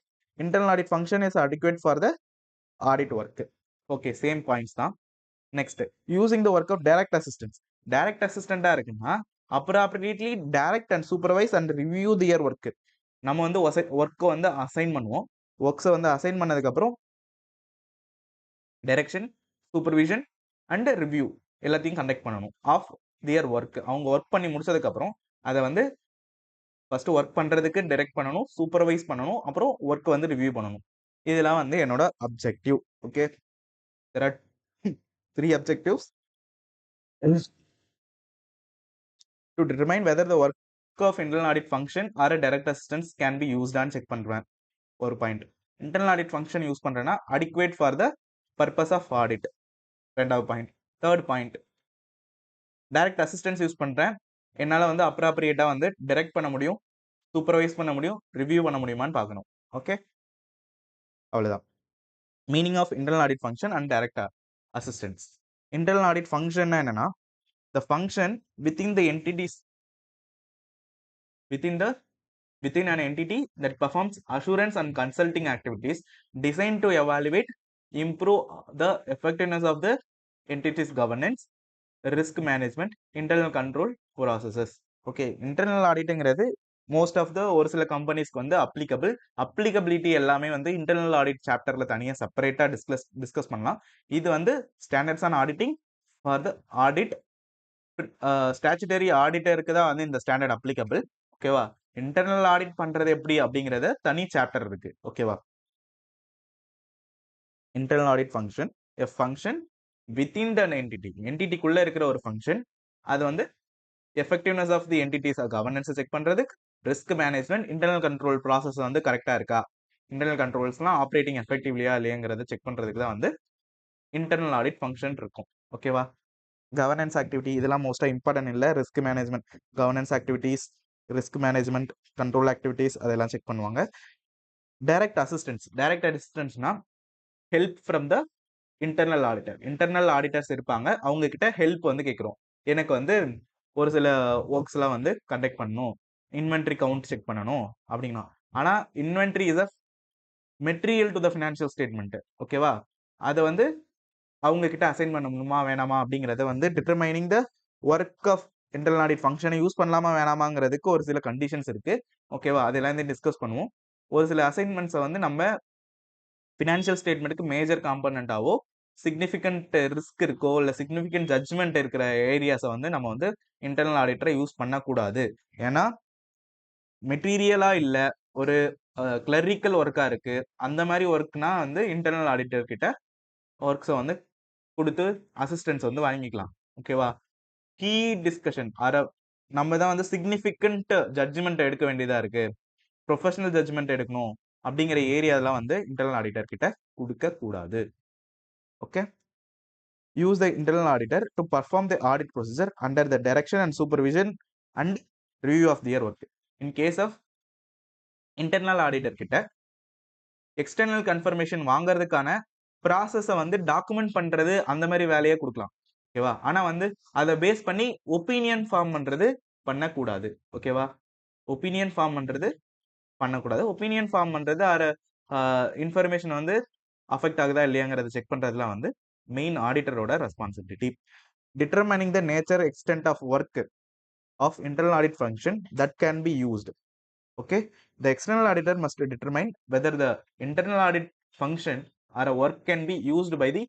internal audit function is adequate for the audit work. Okay, same points தான். Next, using the work of direct assistance. Direct assistant இருக்குன்னா appropriately direct and supervise and review their work. நம்ம வந்து ஒர்க்கை வந்து அசைன் பண்ணுவோம். ஒர்க்ஸை வந்து அசைன் பண்ணதுக்கு அப்புறம் டைரக்ஷன், சூப்பர்விஷன் அண்ட் ரிவ்யூ எல்லாத்தையும் கண்டக்ட் பண்ணணும் ஆஃப் தியர் ஒர்க். அவங்க ஒர்க் பண்ணி முடிச்சதுக்கு அப்புறம் அதை வந்து ஃபர்ஸ்ட் ஒர்க் பண்றதுக்கு டைரக்ட் பண்ணணும், சூப்பர்வைஸ் பண்ணணும், அப்புறம் ஒர்க் வந்து ரிவ்யூ பண்ணணும். இதெல்லாம் வந்து என்னோட objective. Okay, there are 3 objectives to determine whether the work of internal audit function or a direct assistance can be used and check பண்றேன். ஒரு point, internal audit function use பண்றேன்னா adequate for the purpose of audit. ரெண்டாவது point. Third point, direct assistance use பண்றேன், என்னால வந்து அப்ராப்ரியேட்டா வந்து direct பண்ண முடியும், சூப்பர்வைஸ் பண்ண முடியும், ரிவ்யூ பண்ண முடியுமான்னு பார்க்கணும். ஓகே, அவ்வளவுதான் meaning of internal audit function and direct assistance. Internal audit function என்னன்னா the function within the entities within an entity that performs assurance and consulting activities designed to evaluate, improve the effectiveness of the entity's governance, risk management, internal control processes. Okay, internal ஆடிட்ங்கிறது most of the ஒரு சில கம்பெனிஸ்க்கு வந்து applicability எல்லாமே வந்து internal audit சாப்டர்ல தனியாக செப்பரேட்டா discuss பண்ணலாம். இது வந்து standards on auditing for the audit statutory ஆடிட்டருக்கு தான் வந்து இந்த ஸ்டாண்டர்ட் அப்ளிகபிள். ஓகேவா? இன்டர்னல் ஆடிட் பண்றது எப்படி அப்படிங்கறது தனி சாப்டர் இருக்கு. ஓகேவா? Internal audit function a function within the entity. என்டிட்டிக்குள்ள இருக்கிற ஒரு ஃபங்க்ஷன் அது வந்து effectiveness of the entity's governance check பண்றதுக்கு, risk management, internal control process வந்து கரெக்டா இருக்கா, இன்டர்னல் கண்ட்ரோல்ஸ்லாம் ஆப்ரேட்டிங் எஃபெக்டிவ்லியா இல்லையாங்கிறத செக் பண்றதுக்கு தான் வந்து இன்டர்னல் ஆடிட் ஃபங்க்ஷன் இருக்கும். ஓகேவா? கவர்னன்ஸ் ஆக்டிவிட்டி இதெல்லாம் மோஸ்டா இம்பார்ட்டன்ட் இல்லை. Risk management, governance activities, risk management, control activities அதெல்லாம் செக் பண்ணுவாங்க. டைரக்ட் அசிஸ்டன்ஸ்னா help from the internal auditor. Internal auditors இருப்பாங்க, அவங்க கிட்ட ஹெல்ப் வந்து கேட்குறோம். எனக்கு வந்து ஒரு சில ஒர்க்ஸ்லாம் வந்து கண்டக்ட் பண்ணணும், இன்வென்ட்ரி கவுண்ட் செக் பண்ணணும் அப்படின்னா. ஆனா inventory is a material to the financial statement. ஓகேவா? அதை வந்து அவங்க கிட்ட அசைன் பண்ணணுமா வேணாமா அப்படிங்கறத வந்து determining the work of internal audit ஃபங்க்ஷனை யூஸ் பண்ணலாமா வேணாமாங்கிறதுக்கு ஒரு சில கண்டிஷன்ஸ் இருக்கு. ஓகேவா? அதெல்லாம் டிஸ்கஸ் பண்ணுவோம். ஒரு சில அசைன்மெண்ட்ஸை வந்து நம்ம ஃபினான்ஷியல் ஸ்டேட்மெண்ட்டுக்கு மேஜர் காம்பனண்டாவோ, சிக்னிஃபிகண்ட் ரிஸ்க் இருக்கோ இல்லை சிக்னிஃபிகண்ட் ஜட்ஜ்மெண்ட் இருக்கிற ஏரியாஸை வந்து நம்ம வந்து இன்டர்னல் ஆடிட்டரை யூஸ் பண்ணக்கூடாது. ஏன்னா மெட்டீரியலா இல்லை, ஒரு கிளரிக்கல் ஒர்க்கா இருக்கு, அந்த மாதிரி ஒர்க்னா வந்து இன்டர்னல் ஆடிட்டர் கிட்ட ஒர்க்ஸை வந்து கொடுத்து அசிஸ்டன்ஸ் வந்து வாங்கிக்கலாம். ஓகேவா? கீ டிஸ்கஷன் நம்ம தான் வந்து சிக்னிஃபிகண்ட் ஜட்ஜ்மெண்ட் எடுக்க வேண்டியதா இருக்கு, ப்ரொஃபஷனல் ஜட்ஜ்மெண்ட் எடுக்கணும் அப்படிங்கிற ஏரியாலாம் வந்து இன்டர்னல் ஆடிட்டர் கிட்ட கொடுக்க கூடாது. Okay, use the internal auditor to perform the audit procedure under the direction and supervision and review of their work. In case of internal auditor கிட்ட எக்ஸ்டர்னல் கன்ஃபர்மேஷன் வாங்குறதுக்கான ப்ராசஸை வந்து டாக்குமெண்ட் பண்றது அந்த மாதிரி வேலையை கொடுக்கலாம். ஓகேவா? ஆனா வந்து அதை பேஸ் பண்ணி ஒப்பீனியன் ஃபார்ம் பண்றது பண்ணக்கூடாது. ஓகேவா? ஒப்பீனியன் ஃபார்ம் பண்றது பண்ணக்கூடாது. ஒப்பீனியன் ஃபார்ம் பண்றது இன்ஃபர்மேஷன் வந்து அஃபெக்ட் ஆகுதா இல்லையாங்கிறத செக் பண்றதுலாம் வந்து மெயின் ஆடிட்டரோட responsibility. Determining the nature extent of work of internal audit function that can be used. Okay, the external auditor must determine whether the internal audit function or a work can be used by the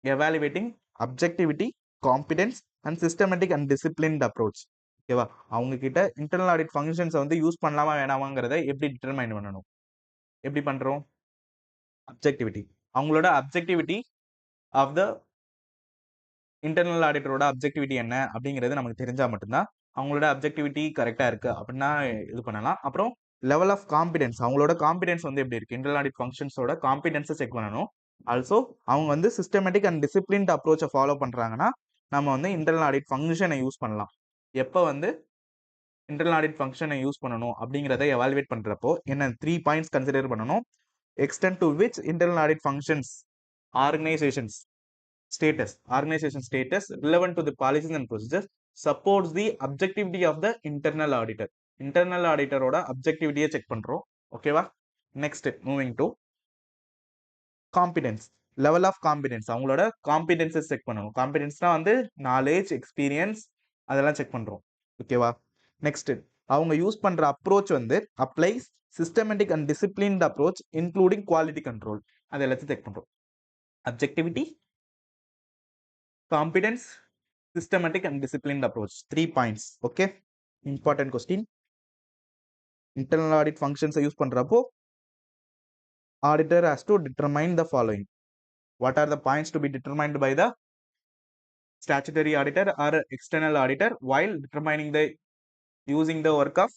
evaluating objectivity, competence and systematic and disciplined approach. ஓகேவா? அவங்க கிட்ட internal audit functions வந்து use பண்ணலாமா வேணாமாங்கிறத எப்படி determine பண்ணணும்? எப்படி பண்றோம்? அப்ஜெக்டிவிட்டி, அவங்களோட அப்ஜெக்டிவிட்டி ஆஃப் த இன்டர்னல் ஆடிட்டரோட அப்ஜெக்டிவிட்டி என்ன அப்படிங்கிறது நமக்கு தெரிஞ்சா மட்டும்தான் அவங்களோட அப்ஜெக்டிவிட்டி கரெக்டா இருக்கு அப்படின்னா இது பண்ணலாம். அப்புறம் லெவல் ஆஃப் காம்பிடன்ஸ், அவங்களோட காம்பிடன்ஸ் வந்து எப்படி இருக்கு, இன்டர்னல் ஆடிட் ஃபங்க்ஷன்ஸோட காம்பிடன்ஸை செக் பண்ணணும். ஆல்சோ அவங்க வந்து சிஸ்டமேட்டிக் அண்ட் டிசிப்ளின்ட் அப்ரோச்சை ஃபாலோ பண்றாங்கன்னா நம்ம வந்து இன்டர்னல் ஆடிட் ஃபங்க்ஷனை யூஸ் பண்ணலாம். எப்போ வந்து இன்டர்னல் ஆடிட் ஃபங்க்ஷனை யூஸ் பண்ணணும் அப்படிங்கிறத எவாலுவேட் பண்றப்போ என்ன 3 பாயிண்ட்ஸ் கன்சிடர் பண்ணணும். Extent to which internal audit functions organisations organization status relevant to the policies and procedures supports the objectivity of the internal auditor. Internal auditor ஓட objectivity check பண்றோம். ஓகேவா? next moving to competence, level of competence, அவங்களோட competences check பண்ணணும். competenceனா வந்து knowledge, experience அதெல்லாம் check பண்றோம். ஓகேவா? next அவங்க யூஸ் பண்ற அப்ரோச் வந்து applies systematic and disciplined approach including quality control. அதை எல்லாத்தையும் செக் பண்றோம். objectivity, competence, systematic and disciplined approach. 3 points. Okay, important question. Internal audit functions use பண்றப்போ auditor has to determine the following. What are the points to be determined by the statutory auditor or external auditor while determining the using the work of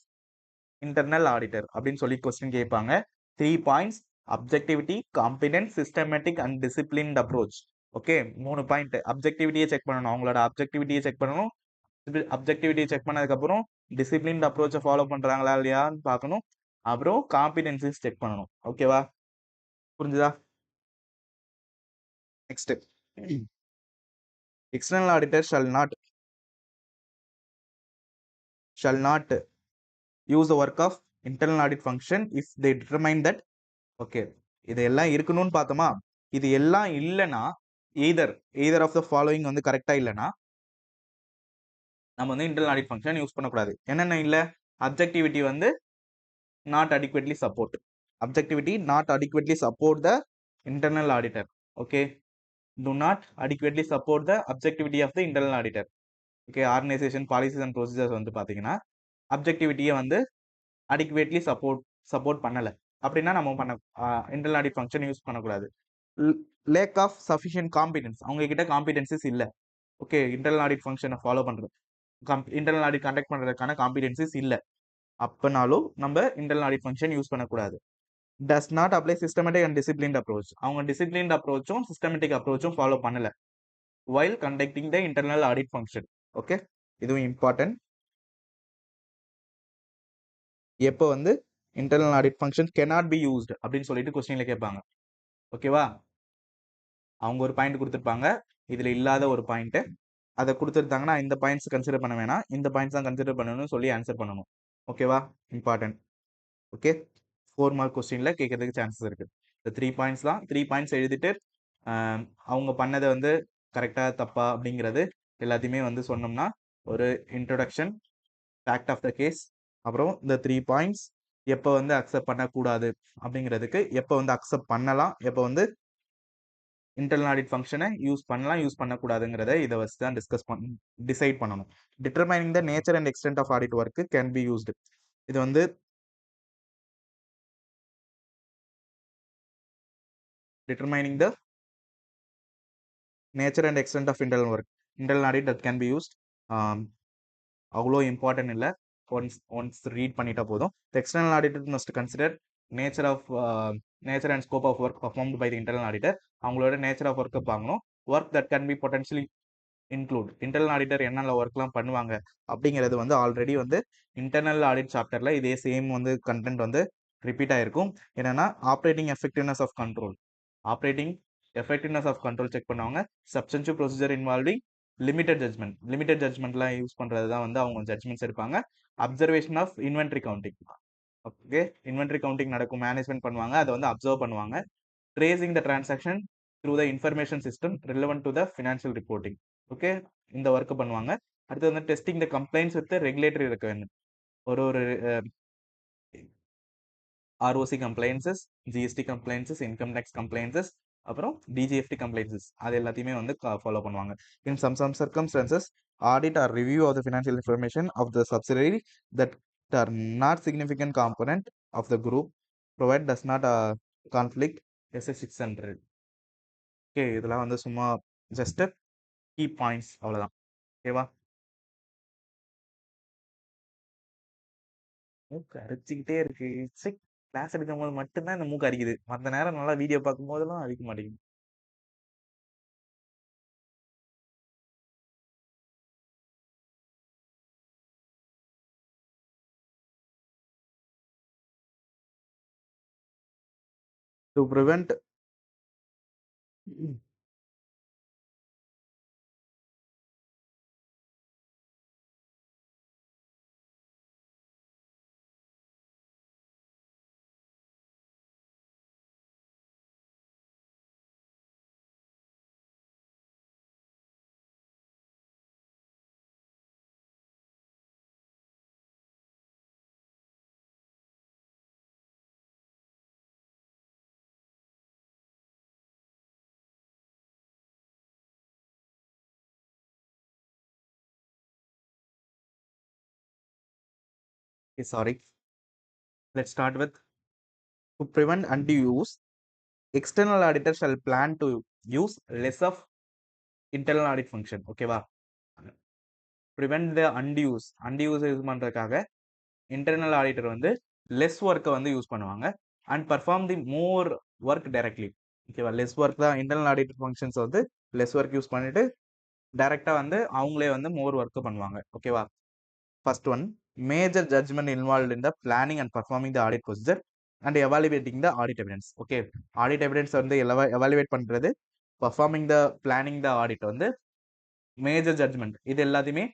internal auditor அப்படின்னு சொல்லி question கேட்பாங்க. 3 points: objectivity, competence, systematic and disciplined approach. Okay, 3 point. அப்ஜெக்டிவிட்டியை check பண்ணணும், அவங்களோட அப்ஜெக்டிவிட்டியை check பண்ணணும். அப்ஜெக்டிவிட்டியை check பண்ணதுக்கு அப்புறம் discipline அப்ரோச்சை follow பண்றாங்களா இல்லையான்னு பார்க்கணும். அப்புறம் காம்பிடன்சிஸ் செக் பண்ணணும். ஓகேவா? புரிஞ்சுதா? Next, external auditor shall not use the work of internal audit function if they determine that. Okay, இதெல்லாம் இருக்கணும்னு பார்த்தோமா? இது எல்லாம் இல்லைன்னா எய்தர் ஆஃப் த ஃபாலோயிங் வந்து கரெக்டா இல்லைன்னா நம்ம வந்து இன்டர்னல் ஆடிட் ஃபங்க்ஷன் யூஸ் பண்ணக்கூடாது. என்னென்ன இல்லை? அப்ஜெக்டிவிட்டி வந்து not அடிக்வேட்லி support. Objectivity not adequately support the internal auditor. Okay, do not adequately support the objectivity of the internal auditor. Okay, organization policies and procedures வந்து பாத்தீங்கன்னா அப்ஜெக்டிவிட்டியை வந்து adequately support பண்ணல அப்படின்னா நம்ம இன்டர்னல் ஆடிட் ஃபங்க்ஷன் யூஸ் பண்ணக்கூடாது. Lakh of sufficient competence, அவங்க கிட்ட competencies இல்லை. ஓகே, இன்டர்னல் ஆடிட் ஃபங்க்ஷனை ஃபாலோ பண்றது, இன்டர்னல் ஆடிட் கண்டக்ட் பண்றதுக்கான காம்பிடன்சிஸ் இல்லை அப்பனாலும் நம்ம இன்டர்னல் ஆடிட் ஃபங்க்ஷன் யூஸ் பண்ணக்கூடாது. Does not apply systematic and disciplined approach, அவங்க டிசிப்ளின்ட் அப்ரோச்சும் சிஸ்டமேட்டிக் அப்ரோச்சும் ஃபாலோ பண்ணல while conducting the internal audit function. Okay, இதுவும் இம்பார்ட்டன்ட். எப்போ வந்து internal audit function cannot be used அப்படின்னு சொல்லிட்டு கொஸ்டின்ல கேட்பாங்க. ஓகேவா, அவங்க ஒரு பாயிண்ட் கொடுத்துருப்பாங்க, இதுல இல்லாத ஒரு பாயிண்ட் அதை கொடுத்துருந்தாங்கன்னா இந்த பாயிண்ட்ஸ் கன்சிடர் பண்ண வேணாம், இந்த பாயிண்ட்ஸ் தான் கன்சிடர் பண்ணணும்னு சொல்லி ஆன்சர் பண்ணணும். ஓகேவா, இம்பார்ட்டன்ட். ஓகே, 4 மார்க் கொஸ்டின்ல கேட்கறதுக்கு சான்சஸ் இருக்கு. இந்த 3 பாயிண்ட்ஸ் தான், 3 பாயிண்ட்ஸ் எழுதிட்டு அவங்க பண்ணதை வந்து கரெக்டா தப்பா அப்படிங்கிறது எல்லாத்தையுமே வந்து சொன்னோம்னா ஒரு introduction, fact of the case, அப்புறம் இந்த 3 பாயிண்ட்ஸ் எப்போ வந்து அக்செப்ட் பண்ணக்கூடாது அப்படிங்கிறதுக்கு, எப்போ வந்து அக்செப்ட் பண்ணலாம், எப்போ வந்து இன்டர்னல் ஆடிட் ஃபங்க்ஷனை யூஸ் பண்ணலாம் யூஸ் பண்ணக்கூடாதுங்கிறத இதை வச்சு தான் டிசைட் பண்ணணும். Determining the nature and extent of audit work can be used, இது வந்து determining the nature and extent of internal work, internal audit that can be used. அவ்வளோ இம்பார்ட்டன்ட் இல்லை, ஒன்ஸ் ரீட் பண்ணிட்டா போதும். External auditor must consider nature of nature and scope of work performed by the internal auditor, அவங்களோட nature of ஒர்க்கை பார்க்கணும். Work that can be potentially include, internal auditor என்னென்ன ஒர்க்லாம் பண்ணுவாங்க அப்படிங்கிறது வந்து ஆல்ரெடி வந்து இன்டர்னல் ஆடிட் சாப்டர்ல இதே சேம் வந்து கண்டென்ட் வந்து ரிப்பீட் ஆயிருக்கும். என்னன்னா operating effectiveness of control, operating effectiveness of control check பண்ணுவாங்க. Substantive procedure involving limited judgement, limited ஜட்மெண்ட்லாம் யூஸ் பண்றது தான் வந்து அவங்க ஜட்மெண்ட்ஸ் எடுப்பாங்க. Observation of inventory counting, okay, inventory counting நடக்கும், மேனேஜ்மெண்ட் பண்ணுவாங்க, அதை வந்து அப்சர்வ் பண்ணுவாங்க. Tracing the transaction through the information system relevant to the financial reporting, okay, இந்த ஒர்க் பண்ணுவாங்க. அடுத்து வந்து testing the complaints with regulatory requirement, ஒரு ROC compliances, GST compliances, income tax compliances, அப்புறம் டிஜிஎஃப்டி கம்ப்ளைன்சஸ், அது எல்லாத்தையுமே வந்து ஃபாலோ பண்ணுவாங்க. In some circumstances audit or review of the financial information of the subsidiary that are not significant component of the group provide does not conflict SS600. Okay, இதெல்லாம் வந்து சும்மா just key points, அவ்வளோதான். ஓகேவா, மூக்கு அரிச்சுக்கிட்டே இருக்கு. Class எடுக்கும் போது மட்டும்தான் இந்த மூக்கு அரிக்குது, மற்ற நேரம் நல்லா வீடியோ பார்க்கும் போதெல்லாம் அரிக்க மாட்டேங்குது. To prevent sorry, let's start with to prevent undue use. External auditor shall plan to use less of internal audit function. ஓகேவா, prevent the undue யூஸ் பண்றதுக்காக இன்டர்னல் ஆடிட்டர் வந்து லெஸ் ஒர்க்கை வந்து யூஸ் பண்ணுவாங்க and perform the more work directly. ஓகேவா, less work தான் internal auditor functions வந்து less work use பண்ணிட்டு டைரக்டா வந்து அவங்களே வந்து மோர் ஒர்க் பண்ணுவாங்க. ஓகேவா, first one, major judgment involve in the planning and performing the audit procedure and evaluating the audit evidence. Okay, audit evidence வந்து எவாலுவேட் பண்றது, performing the planning the audit வந்து மேஜர் ஜட்ஜ்மெண்ட், இது எல்லாத்தையுமே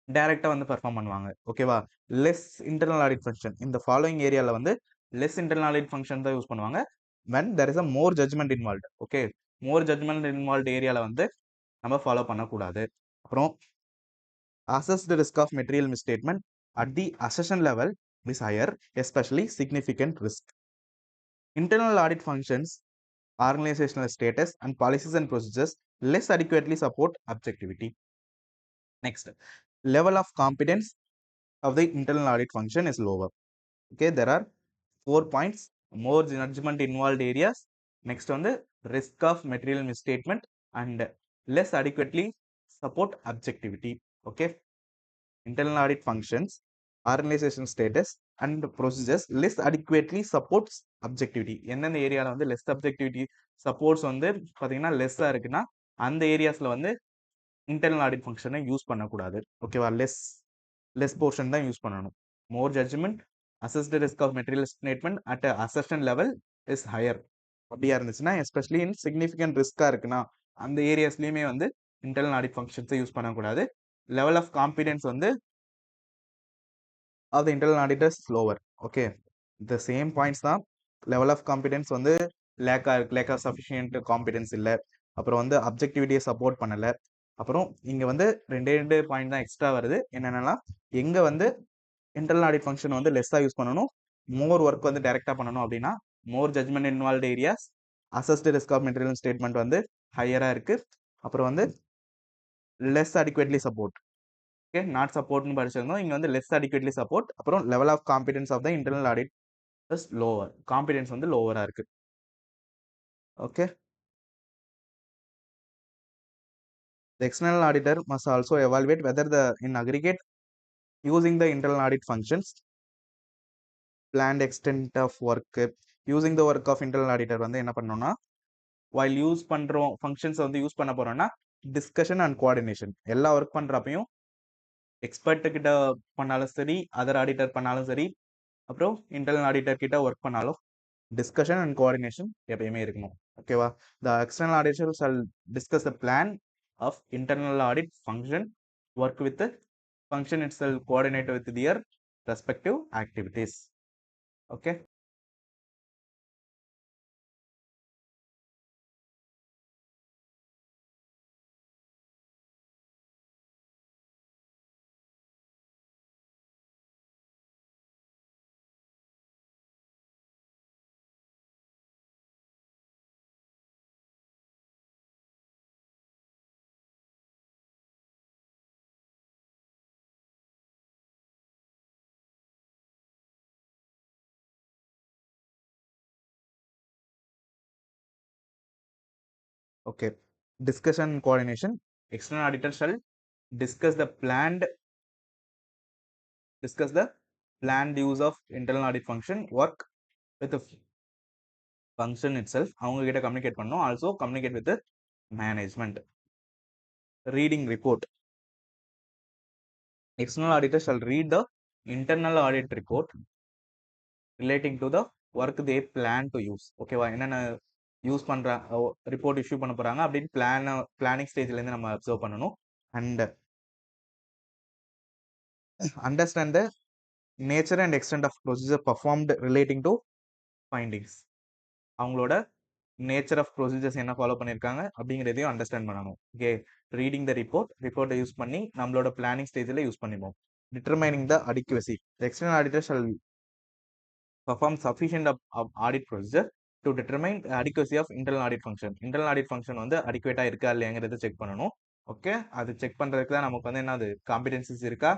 டைரக்டா வந்து perform பண்ணுவாங்க. ஓகேவா, லெஸ் இன்டர்னல் ஆடிட் ஃபங்க்ஷன் இந்த ஃபாலோயிங் ஏரியால வந்து லெஸ் இன்டர்னல் ஆடிட் ஃபங்க்ஷன் தான் யூஸ் பண்ணுவாங்க when there is a more judgment involved. Okay, more judgment involve ஏரியால வந்து நம்ம ஃபாலோ பண்ணக்கூடாது. அப்புறம் assess the risk of material misstatement at the accession level is higher, especially significant risk. Internal audit functions organizational status and policies and procedures less adequately support objectivity. Next, level of competence of the internal audit function is lower. Okay, there are 4 points: more judgment involved areas, next on the risk of material misstatement, and less adequately support objectivity. Okay, internal audit functions, organization status and procedures less adequately supports objectivity. எந்தெந்த ஏரியால வந்து less objectivity supports வந்து பாத்தீங்கன்னா லெஸ்ஸா இருக்குன்னா அந்த ஏரியாஸ்ல வந்து internal audit ஃபங்க்ஷனை use பண்ணக்கூடாது. ஓகேவா, லெஸ் போர்ஷன் தான் யூஸ் பண்ணணும். More judgement, assess the risk of material statement at assertion level is higher. அப்படியா இருந்துச்சுன்னா எஸ்பெஷலி இன் சிக்னிஃபிகண்ட் ரிஸ்கா இருக்குன்னா அந்த ஏரியாஸ்லயுமே வந்து இன்டர்னல் ஆடிட் ஃபங்க்ஷன்ஸை யூஸ் பண்ணக்கூடாது. லெவல் ஆஃப் கான்பிடன்ஸ் வந்து of the internal auditors lower. Okay, the same points தான். லெவல் ஆஃப் கான்பிடன்ஸ் வந்து லேக் ஆஃப் சஃபிஷியன்ட் கான்பிடன்ஸ் இல்லை, அப்புறம் வந்து அப்ஜெக்டிவிட்டியை சப்போர்ட் பண்ணல. அப்புறம் இங்க வந்து ரெண்டு பாயிண்ட் தான் எக்ஸ்ட்ரா வருது. என்னென்னா எங்க வந்து இன்டர்னல் ஆடிட் ஃபங்க்ஷன் வந்து லெஸ்ஸா யூஸ் பண்ணணும், மோர் ஒர்க் வந்து டைரக்டா பண்ணணும் அப்படின்னா more judgement involved areas, assessed risk of material statement வந்து ஹையரா இருக்கு. அப்புறம் வந்து less adequately support. Okay, not சப்போர்ட்னு படிச்சிருந்தோம், இங்க வந்து லெஸ் அடிக்வேட்லி சப்போர்ட். அப்புறம் level of competence of the internal audit is lower. Competence வந்து லோவரா இருக்கு. Okay, the external auditor must also evaluate whether the in aggregate using the internal audit functions planned extent of work. Using the work of internal auditor வந்து என்ன பண்ணணும்னா while use பண்றோம் functions வந்து use பண்ண போறோம்னா டிஸ்கஷன் அண்ட் கோஆர்டினேஷன். எல்லா work பண்றப்பையும் expert கிட்ட பண்ணாலும் சரி, அதர் ஆடிட்டர் பண்ணாலும் சரி, அப்புறம் இன்டர்னல் ஆடிட்டர் கிட்ட ஒர்க் பண்ணாலும் டிஸ்கஷன் அண்ட் கோஆர்டினேஷன் எப்பயுமே இருக்கணும். ஓகேவா, the external auditor shall discuss the plan of internal audit function, work with function itself, coordinate with their respective activities. Okay, okay, discussion and coordination. External auditor shall discuss the planned use of internal audit function, work with the function itself, அவங்க கிட்ட communicate பண்ணணும். Also communicate with management. Reading report. External auditor shall read the internal audit report relating to the work they plan to use. ஓகேவா, என்னென்ன use பண்ற report issue பண்ண போறாங்க அப்படின்னு planning ஸ்டேஜ்ல இருந்து நம்ம அப்சர்வ் பண்ணணும். And understand the nature and extent of procedure performed relating to findings. அவங்களோட நேச்சர் ஆஃப் ப்ரொசீஜர்ஸ் என்ன ஃபாலோ பண்ணியிருக்காங்க அப்படிங்கிறதையும் அண்டர்ஸ்டாண்ட் பண்ணணும். ஓகே, ரீடிங் த ரிப்போர்ட்டை யூஸ் பண்ணி நம்மளோட பிளானிங் ஸ்டேஜில் யூஸ் பண்ணிப்போம். Determining the adequacy. External auditor shall perform sufficient of audit procedure to determine the adequacy of internal audit function. Internal audit function வந்து adequate இருக்கா இல்லையாங்கிறத செக் பண்ணணும். ஓகே, அது செக் பண்றதுக்கு தான் நமக்கு வந்து என்னது காம்பிடன்சிஸ் இருக்கா,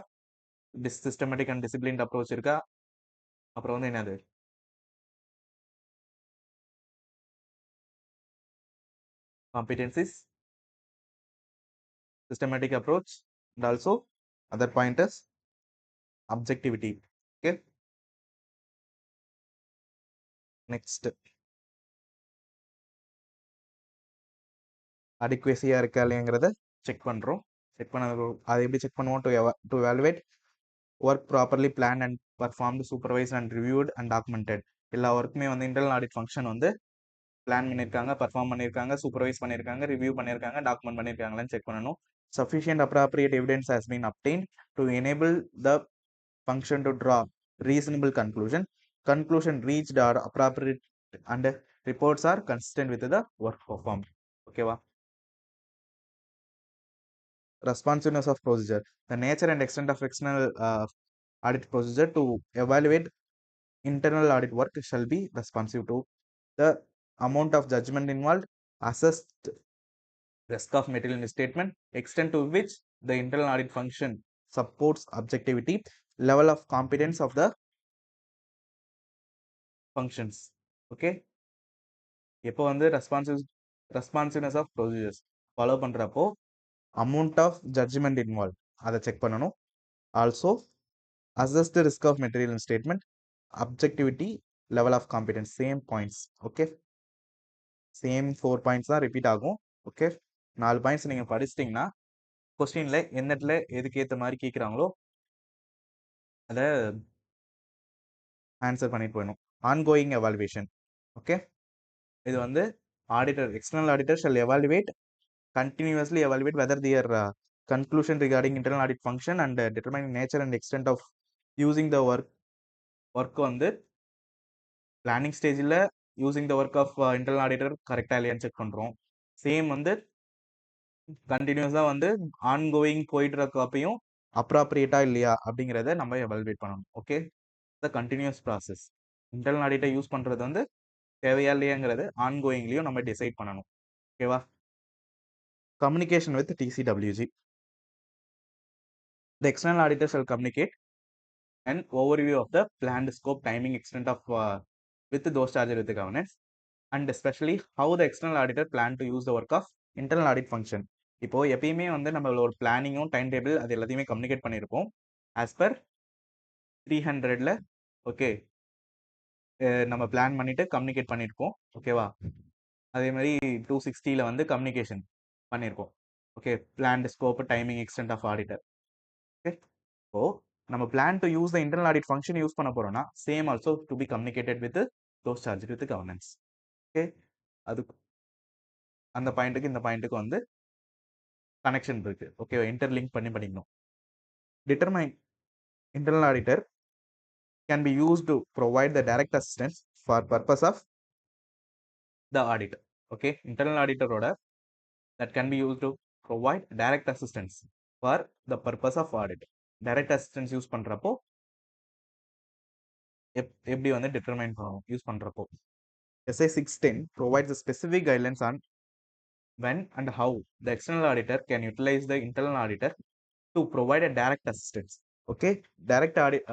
சிஸ்டமேட்டிக் அண்ட் டிசிப்ளின்ட் அப்ரோச் இருக்கா, அப்புறம் வந்து என்னது competencies, systematic approach, and also other pointers, objectivity. Okay, next, adequacy-ஆ இருக்கா இல்லையாங்கிறத செக் பண்றோம். செக் பண்ண அதை எப்படி செக் பண்ணுவோம்? to evaluate work properly planned and performed, supervised and reviewed and documented. எல்லா ஒர்க்குமே வந்து இன்டர்னல் ஆடிட் ஃபங்க்ஷன் வந்து பிளான் பண்ணியிருக்காங்க, பர்ஃபார்ம் பண்ணியிருக்காங்க, சூப்பர்வைஸ் பண்ணியிருக்காங்க, ரிவ்யூ பண்ணியிருக்காங்க, டாக்குமெண்ட் பண்ணியிருக்காங்களான்னு செக் பண்ணணும். Sufficient appropriate evidence has been obtained to enable the function to draw reasonable conclusion reached are appropriate and reports are consistent with the work performed. ஓகேவா, responsiveness of procedure. The nature and extent of external audit procedure to evaluate internal audit work shall be responsive to the amount of judgment involved, assessed risk of material misstatement, extent to which the internal audit function supports objectivity, level of competence of the functions. Okay, எப்போ வந்து responsive responsiveness of procedures follow பண்ணுறப்போ amount of judgment involve அதை check பண்ணணும். Also assess the risk of material statement, objectivity, level of competence, same points. Okay, same 4 points தான் repeat ஆகும். Okay, 4 points நீங்கள் படிச்சிட்டிங்கன்னா கொஸ்டினில் எந்த இடத்துல எதுக்கு ஏற்ற மாதிரி கேட்குறாங்களோ அதை ஆன்சர் பண்ணிட்டு போயிடணும். Ongoing evaluation. ஓகே, இது வந்து auditor, external auditor shall evaluate, continuously evaluate whether their conclusion regarding internal audit function and determining nature and extent of using the work வந்து பிளானிங் ஸ்டேஜில் using the work of internal auditor கரெக்டாக இல்லையான்னு check பண்ணுறோம். Same வந்து கண்டினியூஸாக வந்து ongoing போயிட்டு இருக்கப்பையும் அப்ராப்ரியேட்டா இல்லையா அப்படிங்கிறத நம்ம எவாலுவேட் பண்ணணும். Okay, the continuous process. Internal ஆடிட்டை யூஸ் பண்ணுறது வந்து தேவையா இல்லையாங்கிறது ஆன்கோயிங்லேயும் நம்ம டிசைட் பண்ணணும். ஓகேவா? Communication with TCWG. The external auditor shall communicate an overview of the planned scope, timing, extent of with those charged with the governance, and especially how the external auditor plan to use the work of internal audit function. இப்போ எப்பயுமே வந்து நம்ம ஒரு பிளானிங்கும் time table அது எல்லாத்தையுமே communicate பண்ணியிருப்போம் as per 300ல. Okay, நம்ம பிளான் பண்ணிட்டு கம்யூனிகேட் பண்ணியிருப்போம். ஓகேவா? அதே மாதிரி 260ல வந்து கம்யூனிகேஷன் பண்ணியிருப்போம். Okay, planned scope, timing, extent of auditor. Okay, so நம்ம plan to use the internal audit function use பண்ண போறோம்னா same also to be communicated with those charge with governance. Okay, அதுக்கு அந்த பாயிண்ட்டுக்கு இந்த பாயிண்ட்டுக்கு வந்து கனெக்ஷன் இருக்கு. ஓகே, இன்டர்லிங்க் பண்ணி பண்ணிக்கணும். Determine internal auditor can be use to provide the direct assistance for purpose of the audit. Okay, internal ஆடிட்டரோட that can be use to provide direct assistance for the purpose of audit. Direct assistance use பண்றப்போ எப்படி வந்து determine பண்ணணும் use பண்றப்போ. SA 610 provides a specific guidelines on when and how the external auditor can utilize the internal auditor to provide a direct assistance. Okay, direct audit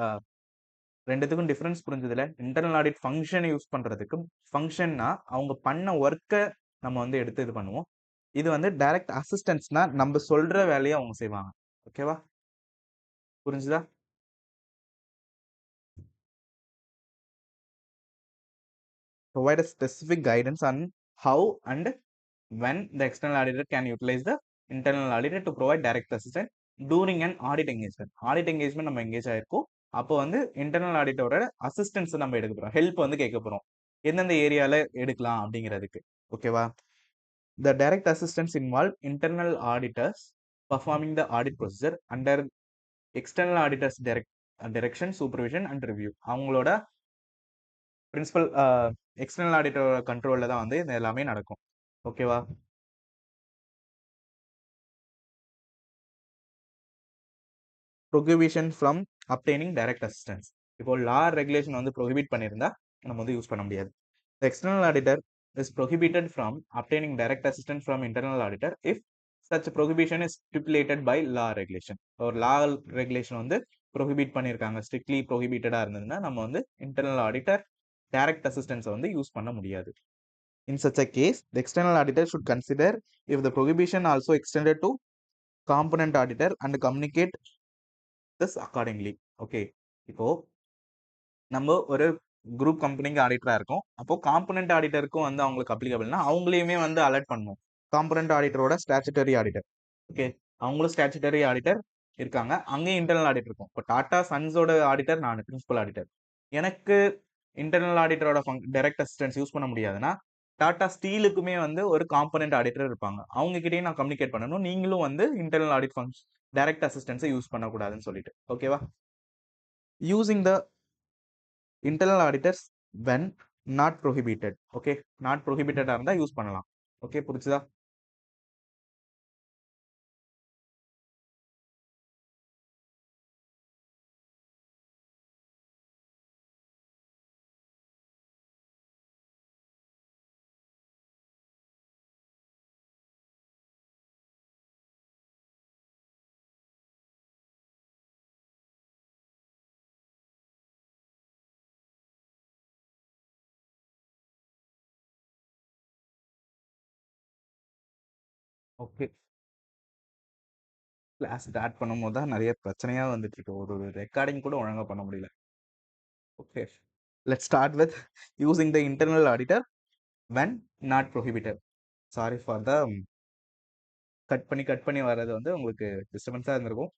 ரெண்டுத்துக்கும் difference புரிஞ்சதுல. Internal audit function use பண்றதுக்கு, ஃபங்க்ஷன்னா அவங்க பண்ண ஒர்க்கை நம்ம வந்து எடுத்து இது பண்ணுவோம். இது வந்து டைரக்ட் அசிஸ்டன்ஸ்னா நம்ம சொல்ற வேலையை அவங்க செய்வாங்க. ஓகேவா? புரிஞ்சுதா? Provide a specific guidance on how and when the external auditor can utilize the internal auditor to provide direct assistance during an audit engagement. Audit engagement நம்ம எங்கேஜ் ஆயிருக்கோம், அப்போ வந்து இன்டர்னல் ஆடிட்டோட அசிஸ்டன்ஸ் நம்ம எடுக்க போறோம், ஹெல்ப் வந்து கேட்க போறோம் எந்தெந்த ஏரியால எடுக்கலாம் அப்படிங்கிறதுக்கு. ஓகேவா? The direct assistance involve internal auditors performing the audit procedure under external auditors direction, supervision and review. அவங்களோட பிரின்சிபல் எக்ஸ்டர்னல் ஆடிட்டரோட கண்ட்ரோல்ல தான் வந்து இது எல்லாமே நடக்கும். ஓகேவா? Prohibition from obtaining direct assistance. இப்போ லா ரெகுலேஷன் வந்து ப்ரொஹிபிட் பண்ணியிருந்தா நம்ம வந்து யூஸ் பண்ண முடியாது. The external auditor is prohibited from obtaining direct assistance from internal auditor if such prohibition is stipulated by law regulation. ஒரு லா ரெகுலேஷன் வந்து ப்ரொஹிபிட் பண்ணியிருக்காங்க, ஸ்ட்ரிக்ட்லி ப்ரொஹிபிட்டடா இருந்ததுன்னா நம்ம வந்து இன்டர்னல் ஆடிட்டர் டைரக்ட் அசிஸ்டன்ஸை வந்து யூஸ் பண்ண முடியாது. In such a case, the external auditor should consider if the prohibition also extended to component auditor and communicate this accordingly. Okay, இப்போ நம்ம ஒரு குரூப் கம்பெனிக்கு ஆடிட்டரா இருக்கும், அப்போ காம்பனன்ட் ஆடிட்டருக்கும் வந்து அவங்களுக்கு அப்ளிகபிள்னா அவங்களையுமே வந்து அலர்ட் பண்ணணும். காம்பனன்ட் ஆடிட்டரோட ஸ்டாச்சுட்டரி ஆடிட்டர். ஓகே, அவங்களும் ஸ்டாச்சுட்டரி ஆடிட்டர் இருக்காங்க, அங்கேயும் இன்டர்னல் ஆடிட்டர் இருக்கும். இப்போ டாடா சன்ஸோட ஆடிட்டர் நான் பிரின்சிபல் ஆடிட்டர், எனக்கு இன்டர்னல் ஆடிட்டரோட டைரக்ட் அசிஸ்டன்ஸ் யூஸ் பண்ண முடியாதுன்னா டாடா ஸ்டீலுக்குமே வந்து ஒரு காம்பனன்ட் ஆடிட்டர் இருப்பாங்க, அவங்க கிட்டயும் நான் கம்யூனிகேட் பண்ணணும், நீங்களும் வந்து இன்டர்னல் ஆடிட் ஃபங்க்ஷன் டைரக்ட் அசிஸ்டன்ஸை யூஸ் பண்ணக்கூடாதுன்னு சொல்லிட்டு. ஓகேவா? Using the internal auditors when not prohibited. Okay, not ப்ரொஹிபிட்டடா இருந்தா யூஸ் பண்ணலாம். ஓகே, புரிச்சுதா? ஓகே. கிளாஸ் ஸ்டார்ட் பண்ணும்போது தான் நெறைய பிரச்சனையா வந்துட்டு இருக்கு. ஒரு ரெக்கார்டிங் கூட ஒழுங்கா பண்ண முடியல. Okay. Let's start with using the internal auditor when not prohibited. Sorry for the cut பண்ணி வர்றது வந்து உங்களுக்கு டிஸ்டர்பன்ஸா இருந்திருக்கும்.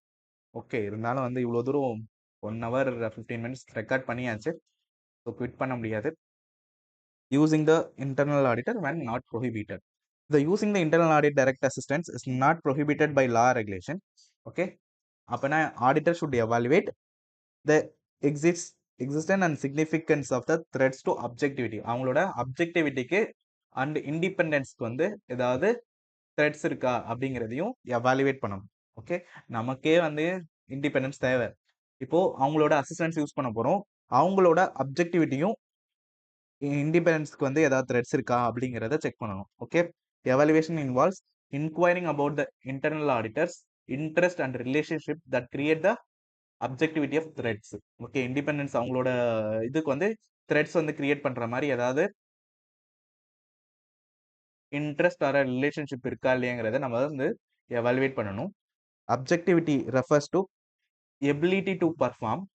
ஓகே. இருந்தாலும் வந்து இவ்வளோ தூரம் 1 ஹவர் 15 மினிட்ஸ் ரெக்கார்ட் பண்ணியாச்சு. ஸோ குவிட் பண்ண முடியாது. Using the internal auditor when not prohibited. The using the internal audit direct assistance is not prohibited by law or regulation. Okay. அப்பனா auditor should evaluate the exist existence and significance of the threats to objectivity. அவங்களோட அப்ஜெக்டிவிட்டிக்கு and இண்டிபெண்டன்ஸ்க்கு வந்து ஏதாவது threads இருக்கா அப்படிங்கிறதையும் evaluate பண்ணணும். Okay. நமக்கே வந்து independence தேவை. இப்போ அவங்களோட அசிஸ்டன்ஸ் யூஸ் பண்ண போறோம். அவங்களோட அப்ஜெக்டிவிட்டியும் இண்டிபெண்டன்ஸ்க்கு வந்து ஏதாவது த்ரெட்ஸ் இருக்கா அப்படிங்கிறத செக் பண்ணணும். Okay. Evaluation involves inquiring about the internal auditors interest and relationship that create the objectivity of threats. Okay. Independence அவங்களோட இதுக்கு வந்து த்ரெட்ஸ் வந்து கிரியேட் பண்ற மாதிரி ஏதாவது இன்ட்ரெஸ்ட் ஆர் ரிலேஷன்ஷிப் இருக்கா இல்லையாங்கிறத நம்ம வந்து எவாலுவேட் பண்ணணும். Objectivity refers to ability to perform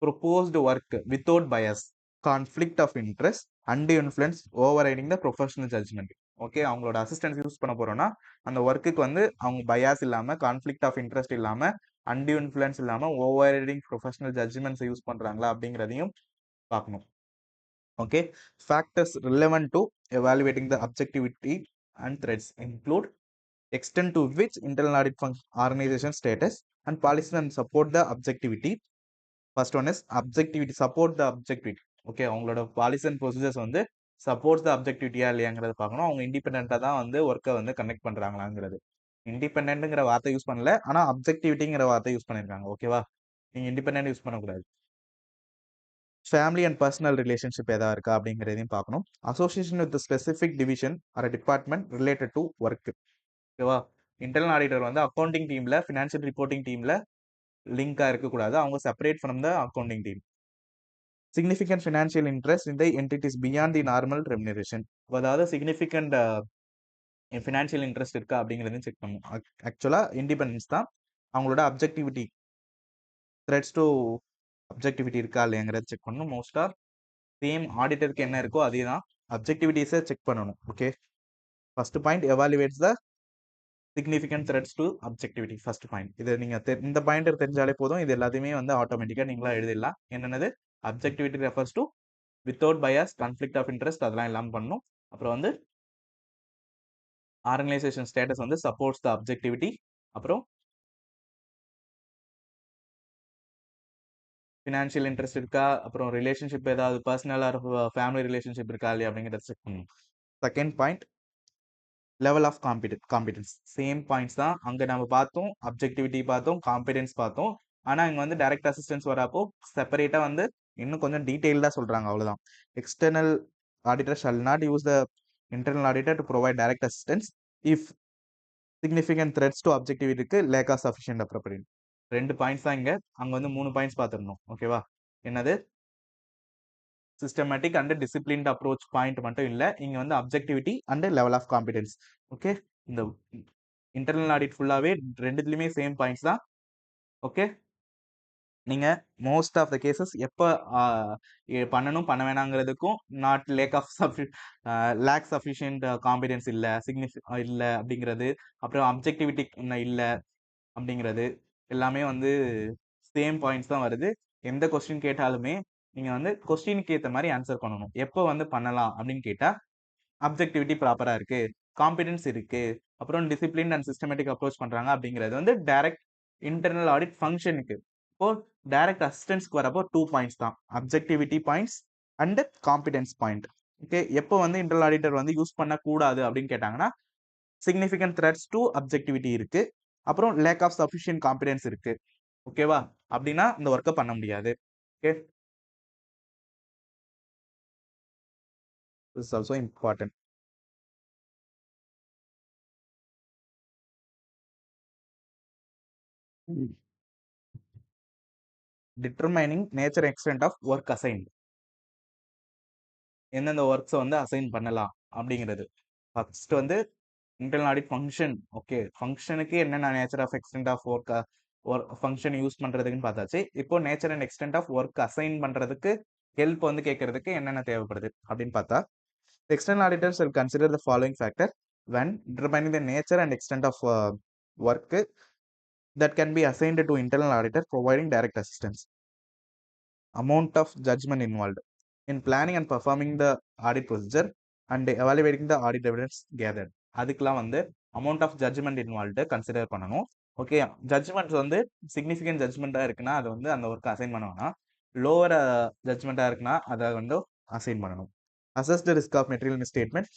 proposed work without bias, conflict of interest, undue influence overriding the professional judgment. Okay. அவங்களோட அசிஸ்டன்ஸ் யூஸ் பண்ண போறோம்னா அந்த ஒர்க்குக்கு வந்து அவங்க பயாஸ் இல்லாம கான்ஃபிளிக்ட் ஆஃப் இன்ட்ரெஸ்ட் இல்லாம அன்டியூ இன்ஃப்ளூயன்ஸ் இல்லாம ஓவர்ரைடிங் ப்ரொஃபஷனல் ஜட்ஜ்மெண்ட்ஸ் யூஸ் பண்றாங்களா அப்படிங்கிறதையும் பார்க்கணும். Okay. Factors relevant to evaluating the objectivity and threads include extent to which internal audit function organization status and policy and support the objectivity. First one is objectivity, support the objectivity. Okay. அவங்களோட policy and procedures வந்து supports த அப்ஜெக்டிவிட்டியா இல்லையாங்கிறத பார்க்கணும். அவங்க இண்டிபெண்டா தான் வந்து ஒர்க்கை வந்து connect பண்றாங்களாங்கிறது. இண்டிபெண்ட்ங்கிற வார்த்தை யூஸ் பண்ணல, ஆனா அப்ஜெக்டிவிட்டிங்கிற வார்த்தை யூஸ் பண்ணிருக்காங்க. ஓகேவா. நீங்க இண்டிபெண்டன்ட் யூஸ் பண்ணக்கூடாது. ஃபேமிலி அண்ட் பர்சனல் ரிலேஷன்ஷிப் ஏதாவது இருக்கா அப்படிங்கிறதையும் பார்க்கணும். Association with specific division or department related to work. ஓகேவா. இன்டர்னல் ஆடிட்டர் வந்து அக்கௌண்டிங் டீம்ல ஃபினான்ஷியல் ரிப்போர்ட்டிங் டீம்ல லிங்கா இருக்கக்கூடாது. அவங்க separate from the accounting team. Significant financial interest in the entities beyond the normal remuneration. அதாவது சிக்னிஃபிகண்ட் ஃபினான்ஷியல் இன்ட்ரெஸ்ட் இருக்கா அப்படிங்கிறதையும் செக் பண்ணணும். ஆக்சுவலா இண்டிபெண்டன்ஸ் தான். அவங்களோட அப்ஜெக்டிவிட்டி த்ரெட்ஸ் டு அப்ஜெக்டிவிட்டி இருக்கா இல்லையாங்கிறத செக் பண்ணணும். மோஸ்டா சேம் ஆடிட்டருக்கு என்ன இருக்கோ அதே தான் அப்ஜெக்டிவிட்டிஸை செக் பண்ணணும். Okay. First point evaluates the significant threats to objectivity. First point இது நீங்க இந்த பாயிண்ட் தெரிஞ்சாலே போதும். இது எல்லாத்தையுமே வந்து ஆட்டோமேட்டிக்கா நீங்களா எழுதிடலாம். என்னென்னது objectivity refers to without bias, conflict of interest அதெல்லாம் இல்லாமல் பண்ணணும். அப்புறம் வந்து ஆர்கனைசேஷன் ஸ்டேட்டஸ் வந்து சப்போர்ட்ஸ் த அப்ஜெக்டிவிட்டி. அப்புறம் ஃபினான்ஷியல் இன்ட்ரெஸ்ட் இருக்கா, அப்புறம் ரிலேஷன்ஷிப் ஏதாவது பர்சனல் ஆர் ஃபேமிலி ரிலேஷன்ஷிப் இருக்கா இல்லையா அப்படிங்கிறத செக் பண்ணணும். Second point level of competence. Same points தான் அங்க நம்ம பார்த்தோம். அப்ஜெக்டிவிட்டி பார்த்தோம், காம்பிடன்ஸ் பார்த்தோம். ஆனா இங்க வந்து டைரக்ட் அசிஸ்டன்ஸ் வரப்போ செப்பரேட்டா வந்து இன்னும் கொஞ்சம் டீடைல்டா சொல்றாங்க. அவ்வளவுதான். External auditor shall not use the internal auditor to provide direct assistance if significant threats to அப்ஜெக்டிவிட்டிக்கு lack of sufficient appropriate. 2 points தான் இங்க. அங்க வந்து 3 பாயிண்ட்ஸ் பார்த்துடணும். ஓகேவா. என்னது systematic and disciplined approach point மட்டும் இல்ல. இங்க வந்து objectivity and level of competence. Okay. இந்த இன்டர்னல் ஆடிட் ஃபுல்லாவே ரெண்டுத்துலயுமே சேம் பாயிண்ட்ஸ் தான். ஓகே. நீங்க மோஸ்ட் ஆஃப் த கேசஸ் எப்ப பண்ணணும் பண்ண வேணாங்கிறதுக்கும் நாட் லேக் சஃபிஷியன்ட் காம்பிடன்ஸ் இல்ல இல்ல அப்படிங்கிறது, அப்புறம் அப்ஜெக்டிவிட்டி இல்ல அப்படிங்கிறது எல்லாமே வந்து சேம் பாயிண்ட்ஸ் தான் வருது. எந்த கொஸ்டின் கேட்டாலுமே நீங்க வந்து கொஸ்டினுக்கு ஏற்ற மாதிரி ஆன்சர் பண்ணணும். எப்போ வந்து பண்ணலாம் அப்படின்னு கேட்டா அப்ஜெக்டிவிட்டி ப்ராப்பரா இருக்கு, காம்பிடன்ஸ் இருக்கு, அப்புறம் டிசிப்ளின் அண்ட் சிஸ்டமேட்டிக் அப்ரோச் பண்றாங்க அப்படிங்கிறது வந்து டைரக்ட் இன்டர்னல் ஆடிட் ஃபங்க்ஷனுக்கு. இப்போ டைரக்ட் அசிஸ்டன்ஸ்க்கு வரப்போ 2 பாயிண்ட்ஸ் தான், objectivity points and competence point. Okay. எப்போ வந்து இன்டர்னல் ஆடிட்டர் வந்து யூஸ் பண்ணக்கூடாது அப்படின்னு கேட்டாங்கன்னா சிக்னிஃபிகண்ட் த்ரெட்ஸ் டு அப்ஜெக்டிவிட்டி இருக்கு, அப்புறம் லேக் ஆஃப் சஃபிஷியன்ட் காம்பிடன்ஸ் இருக்கு. ஓகேவா. அப்படின்னா இந்த ஒர்க்கை பண்ண முடியாது. Okay. This is also important. Determining nature extent of work assign. எந்தெந்த ஒர்க்ஸை வந்து அசைன் பண்ணலாம் அப்படிங்கிறது. ஃபர்ஸ்ட் வந்து இன்டர்னல் ஆடிட் ஃபங்க்ஷன். ஓகே, ஃபங்க்ஷனுக்கு என்னென்ன nature of extent of work function use பண்றதுக்குன்னு பார்த்தாச்சு. இப்போ nature and extent of work assign பண்றதுக்கு ஹெல்ப் வந்து கேட்கறதுக்கு என்னென்ன தேவைப்படுது அப்படின்னு பார்த்தா, external auditors will consider the following factor when determining the nature and extent of work that can be assigned to internal auditor providing direct assistance. Amount of judgment involved in planning and performing the audit procedure and evaluating the audit evidence gathered. அதுக்கெல்லாம் வந்து amount of judgement involved consider பண்ணணும். Okay, judgements வந்து significant ஜட்ஜ்மெண்ட்டாக இருக்குன்னா அது வந்து அந்த work assign பண்ணுவோம்னா, லோவர் ஜட்ஜ்மெண்ட்டாக இருக்குன்னா அதை வந்து அசைன் பண்ணணும். Assess the risk of material misstatement,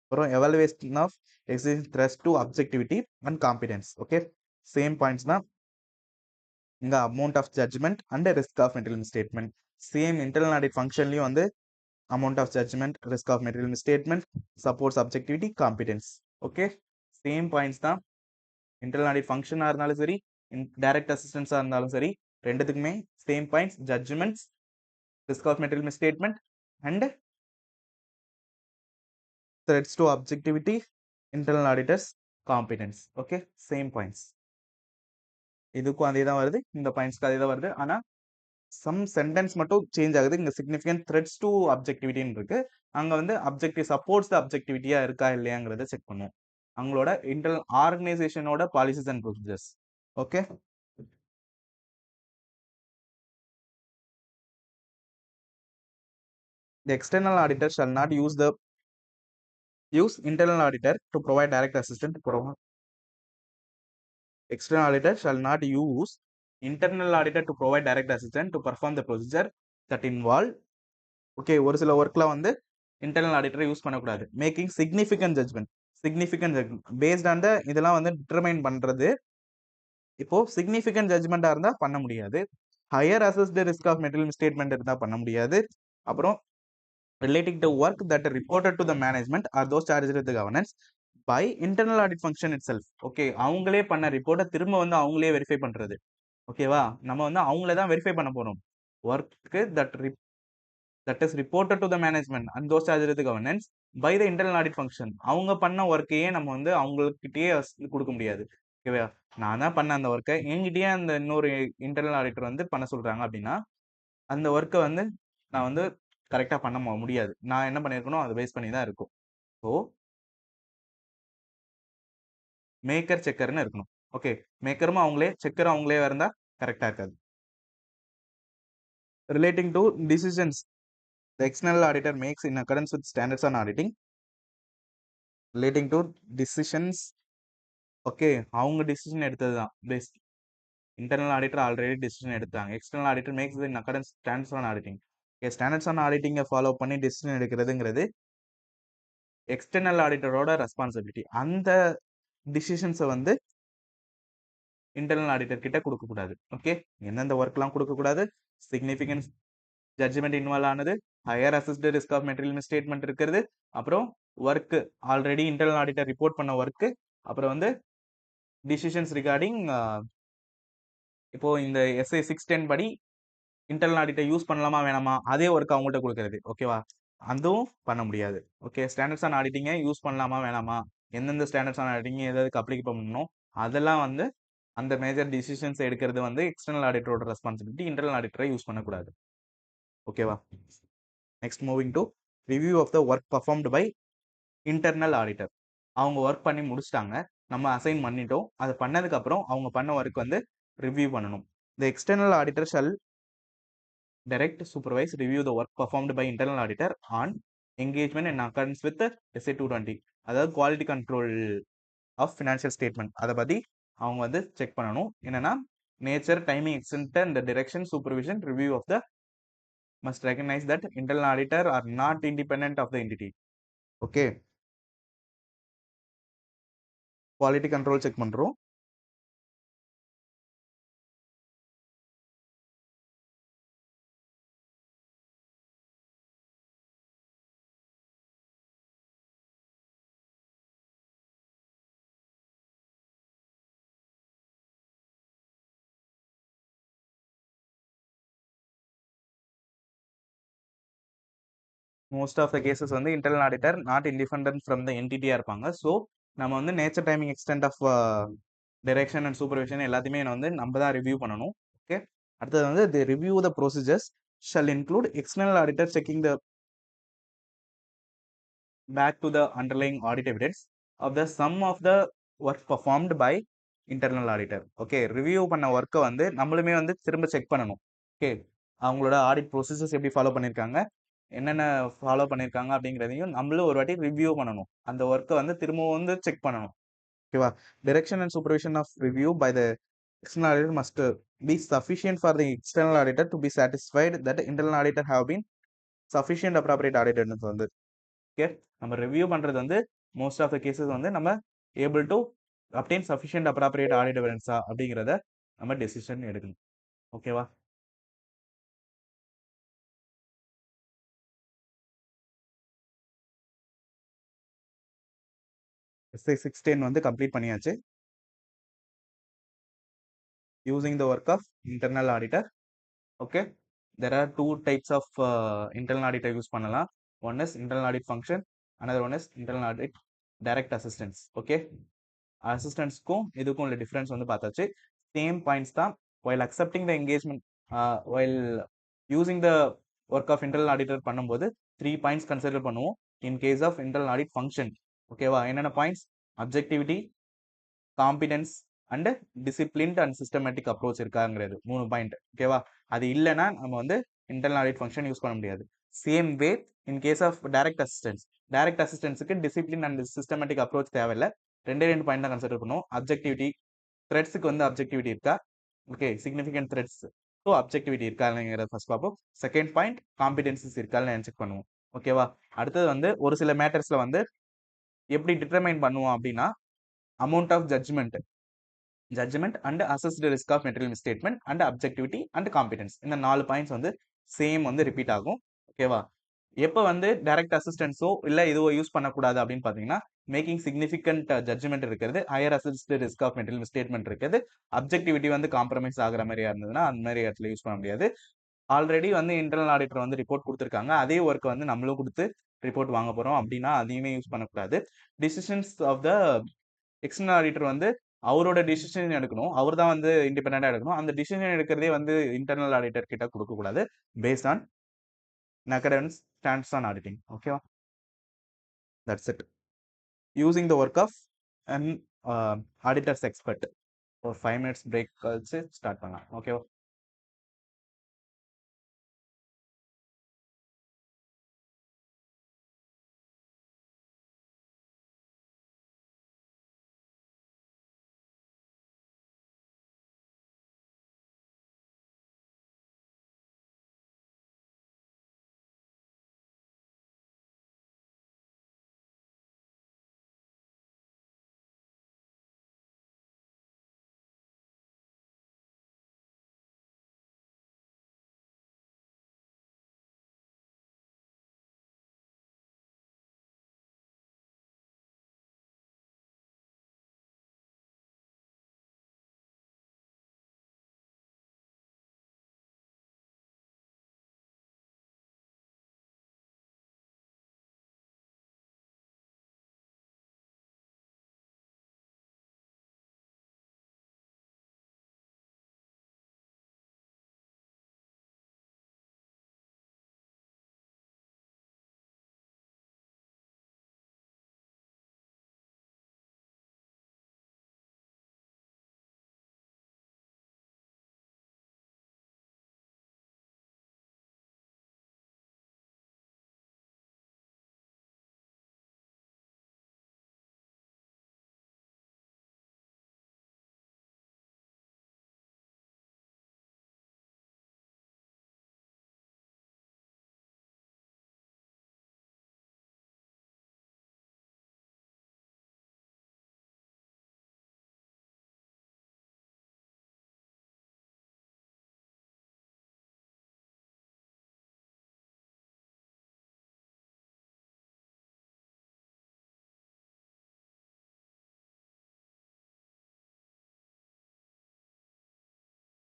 அப்புறம் evaluation of existing threats to objectivity and competence. Okay, same points தான் இங்க amount of judgement and risk of material misstatement. Same internal audit ஃபங்க்ஷன்லயும் வந்து amount of judgment, risk of material misstatement, supports subjectivity, competence. Okay, same points தான் internal audit ஃபங்க்ஷனாக இருந்தாலும் சரி, direct அசிஸ்டன்ஸாக இருந்தாலும் சரி, ரெண்டுத்துக்குமே same points, judgments, risk of material misstatement and threats to objectivity, internal auditors competence. Okay, same points. இதுக்கும் அதே தான் வருது, இந்த பாயிண்ட்ஸ்க்கு அதே தான் வருது. ஆனால் சம் சென்டென்ஸ் மட்டும் சேஞ்ச் ஆகுது. இங்க சிக்னிஃபிகன்ட் த்ரெட்ஸ் டு அப்ஜெக்டிவிட்டின்னு இருக்கு. அங்க வந்து அப்ஜெக்டிவ் சப்போர்ட்ஸ் த அப்ஜெக்டிவிட்டியா இருக்கா இல்லையாங்கிறத செக் பண்ணுவோம். அவங்களோட இன்டர்னல் ஆர்கனைசேஷனோட policies and procedures. Okay, the external auditor shall not use internal auditor to provide direct assistance to provide. External auditor shall not use internal auditor to provide direct assistance to perform the procedure that involve. Okay, ஒரு சில ஒர்க்ல வந்து internal ஆடிட்டரை use பண்ணக்கூடாது. Making significant judgment based on the இதெல்லாம் வந்து determine பண்றது. இப்போ சிக்னிஃபிகன்ட் ஜட்மெண்டா இருந்தா பண்ண முடியாது. Higher assessed risk of material misstatement இருந்தா பண்ண முடியாது. அப்புறம் relating to work that reported to the management or those charge with governance by internal audit function itself. Okay, அவங்களே பண்ண ரிப்போர்ட்டை திரும்ப வந்து அவங்களே வெரிஃபை பண்றது. ஓகேவா, நம்ம வந்து அவங்களே தான் வெரிஃபை பண்ண போறோம். Work that is reported to the management and those charged with governance by the internal audit function. அவங்க பண்ண ஒர்க்கையே நம்ம வந்து அவங்ககிட்டயே கொடுக்க முடியாது. ஓகேவா, நான் தான் பண்ண அந்த ஒர்க்கை என்கிட்டயே அந்த இன்னொரு இன்டர்னல் ஆடிட்டர் வந்து பண்ண சொல்றாங்க அப்படின்னா அந்த ஒர்க்கை வந்து நான் வந்து கரெக்டா பண்ண முடியாது. நான் என்ன பண்ணிருக்கணும், அதை பேஸ் பண்ணி தான் இருக்கும். ஸோ மேக்கர் செக்கர்னு இருக்கணும். ஓகே, மேக்கரும் அவங்களே செக்கரும் அவங்களே இருந்தா கரெக்டா இருக்காது. Relating to decisions the external auditor makes in accordance with standards on auditing. Relating to decisions, okay, அவங்க டிசிஷன் எடுத்தது தான் best. Internal auditor already decision எடுத்தாங்க. External auditor makes in accordance standards on auditing. Standards on ஆடிட்டிங்கை follow பண்ணி decision எடுக்கிறதுங்கிறது external ஆடிட்டரோட responsibility. அந்த டிசிஷன்ஸை வந்து இன்டர்னல் ஆடிட்டர் கிட்ட கொடுக்கக்கூடாது. ஓகே, எந்தெந்த ஒர்க்லாம் கொடுக்கக்கூடாது, சிக்னிஃபிகன்ஸ் ஜட்ஜ்மெண்ட் இன்வால்வ் ஆனது, higher assessed risk of material misstatement இருக்கிறது, அப்புறம் work already internal auditor report பண்ண ஒர்க்கு, அப்புறம் வந்து டிசிஷன்ஸ் ரிகார்டிங் இப்போ இந்த எஸ்ஐ 610 படி இன்டர்னல் ஆடிட்டை யூஸ் பண்ணலாமா வேணாமா அதே ஒர்க் அவங்கள்ட்ட கொடுக்கறது. ஓகேவா, அதுவும் பண்ண முடியாது. ஓகே, ஸ்டாண்டர்ட்ஸ் ஆன் ஆடிட்டிங்கை யூஸ் பண்ணலாமா வேணாமா, எந்தெந்த ஸ்டாண்டர்ட்ஸ் ஆன் ஆடிட்டிங் எதாவது அப்ளிகேட் பண்ணணும், அதெல்லாம் வந்து அந்த மேஜர் டிசிஷன்ஸ் எடுக்கிறது வந்து எக்ஸ்டர்னல் ஆடிட்டரோட ரெஸ்பான்சிபிலிட்டி. இன்டர்னல் ஆடிட்டரை யூஸ் பண்ணக்கூடாது. ஓகேவா, next moving to review of the work performed by internal auditor. அவங்க ஒர்க் பண்ணி முடிச்சிட்டாங்க, நம்ம அசைன் பண்ணிட்டோம். அது பண்ணதுக்கு அப்புறம் அவங்க பண்ண ஒர்க் வந்து ரிவ்யூ பண்ணணும். The external auditor shall direct supervise review the work performed by internal auditor on engagement in accordance with SA 220. அதாவது quality control of financial statement. அதை பற்றி அவங்க வந்து செக் பண்ணணும். என்னன்னா nature, timing, extent and direction, supervision, review of the must recognize that internal auditor are not independent of the entity. Okay, quality control check பண்றோம். Most of the cases வந்து internal auditor not independent from the என்டிட்டியா இருப்பாங்க. So நம்ம வந்து nature timing extent of direction and supervision எல்லாத்தையுமே வந்து நம்ம தான் ரிவ்யூ பண்ணணும். ஓகே, அடுத்தது வந்து the review the procedures shall include external auditor checking the back to the underlying audit evidence of the sum of the work performed by internal auditor. Okay, review பண்ண ஒர்க்கை வந்து நம்மளுமே வந்து திரும்ப செக் பண்ணணும். ஓகே, அவங்களோட ஆடிட் ப்ரொசீஜர்ஸ் எப்படி follow பண்ணியிருக்காங்க, என்னென்ன ஃபாலோ பண்ணியிருக்காங்க அப்படிங்கிறதையும் நம்மளும் ஒரு வாட்டி ரிவ்யூ பண்ணணும். அந்த ஒர்க்கை வந்து திரும்பவும் வந்து செக் பண்ணணும். ஓகேவா? Direction and supervision of review by the external auditor must be sufficient for the external auditor to be satisfied that the internal auditor have been sufficient appropriate audited வந்து. ஓகே, நம்ம ரிவ்யூ பண்றது வந்து most of the cases வந்து நம்ம able to obtain sufficient appropriate audit எவிடன்ஸா அப்படிங்கிறத நம்ம decision எடுக்கணும். ஓகேவா? எஸ்ஐ 610 வந்து கம்ப்ளீட் பண்ணியாச்சு. Using the work of internal auditor. Okay, there are two types of internal auditor use பண்ணலாம். One is internal audit function, another one is internal audit direct assistance. Okay, அசிஸ்டன்ஸ்க்கும் இதுக்கும் உள்ள difference வந்து பார்த்தாச்சு. Same points தான். while accepting the engagement while using the work of internal auditor பண்ணும்போது 3 points consider பண்ணுவோம் in case of internal audit function. ஓகேவா? என்னென்ன points? Objectivity, competence and disciplined and systematic approach இருக்காங்கிறது 3 பாயிண்ட். ஓகேவா? அது இல்லைன்னா நம்ம வந்து இன்டர்னல் ஆடிட் ஃபங்க்ஷன் யூஸ் பண்ண முடியாது. Same way in case of direct assistance, direct அசிஸ்டன்ஸுக்கு டிசிப்ளின் அண்ட் சிஸ்டமேட்டிக் அப்ரோச் தேவையில்லை. ரெண்டு பாயிண்ட் தான் கன்சிடர் பண்ணுவோம். அப்ஜெக்டிவிட்டி, த்ரெட்ஸுக்கு வந்து அப்ஜெக்டிவிட்டி இருக்கா, okay, significant threats, so objectivity இருக்காங்கிறத ஃபர்ஸ்ட் பார்ப்போம். செகண்ட் பாயிண்ட் காம்பிடன்சிஸ் இருக்கான்னு செக் பண்ணுவோம். ஓகேவா? அடுத்தது வந்து ஒரு சில மேட்டர்ஸ்ல வந்து எப்படி டிட்டர்மைன் பண்ணுவோம் அப்படின்னா, amount of judgement and assessed risk of material misstatement and objectivity and competence, இந்த 4 பாயிண்ட்ஸ் வந்து சேம் வந்து ரிப்பீட் ஆகும். ஓகேவா? எப்போ வந்து டைரக்ட் அசிஸ்டன்ஸோ இல்லை இதுவோ யூஸ் பண்ணக்கூடாது அப்படின்னு பார்த்தீங்கன்னா, மேக்கிங் சிக்னிஃபிகண்ட் ஜட்ஜ்மெண்ட் இருக்கிறது, higher assessed risk of material misstatement இருக்கிறது, அப்ஜெக்டிவிட்டி வந்து காம்ப்ரமைஸ் ஆகிற மாதிரியா இருந்ததுன்னா அந்த மாதிரி இடத்துல யூஸ் பண்ண முடியாது. ஆல்ரெடி வந்து இன்டர்னல் ஆடிட்டர் வந்து ரிப்போர்ட் கொடுத்துருக்காங்க, அதே ஒர்க் வந்து நம்மளும் கொடுத்து ரிப்போர்ட் வாங்க போறோம் அப்படின்னா அதையுமே யூஸ் பண்ணக்கூடாது. Decisions of the external auditor வந்து அவரோட டிசிஷன் எடுக்கணும், அவர் தான் வந்து இண்டிபெண்டா எடுக்கணும். அந்த டிசிஷன் எடுக்கிறதே வந்து இன்டர்னல் ஆடிட்டர் கிட்ட கொடுக்க கூடாது. Based on accordance standards on auditing. ஓகேவா? That's it. Using the work of an auditor's expert. ஒரு 5 minutes பிரேக் கழிச்சு ஸ்டார்ட் பண்ணலாம். ஓகேவா?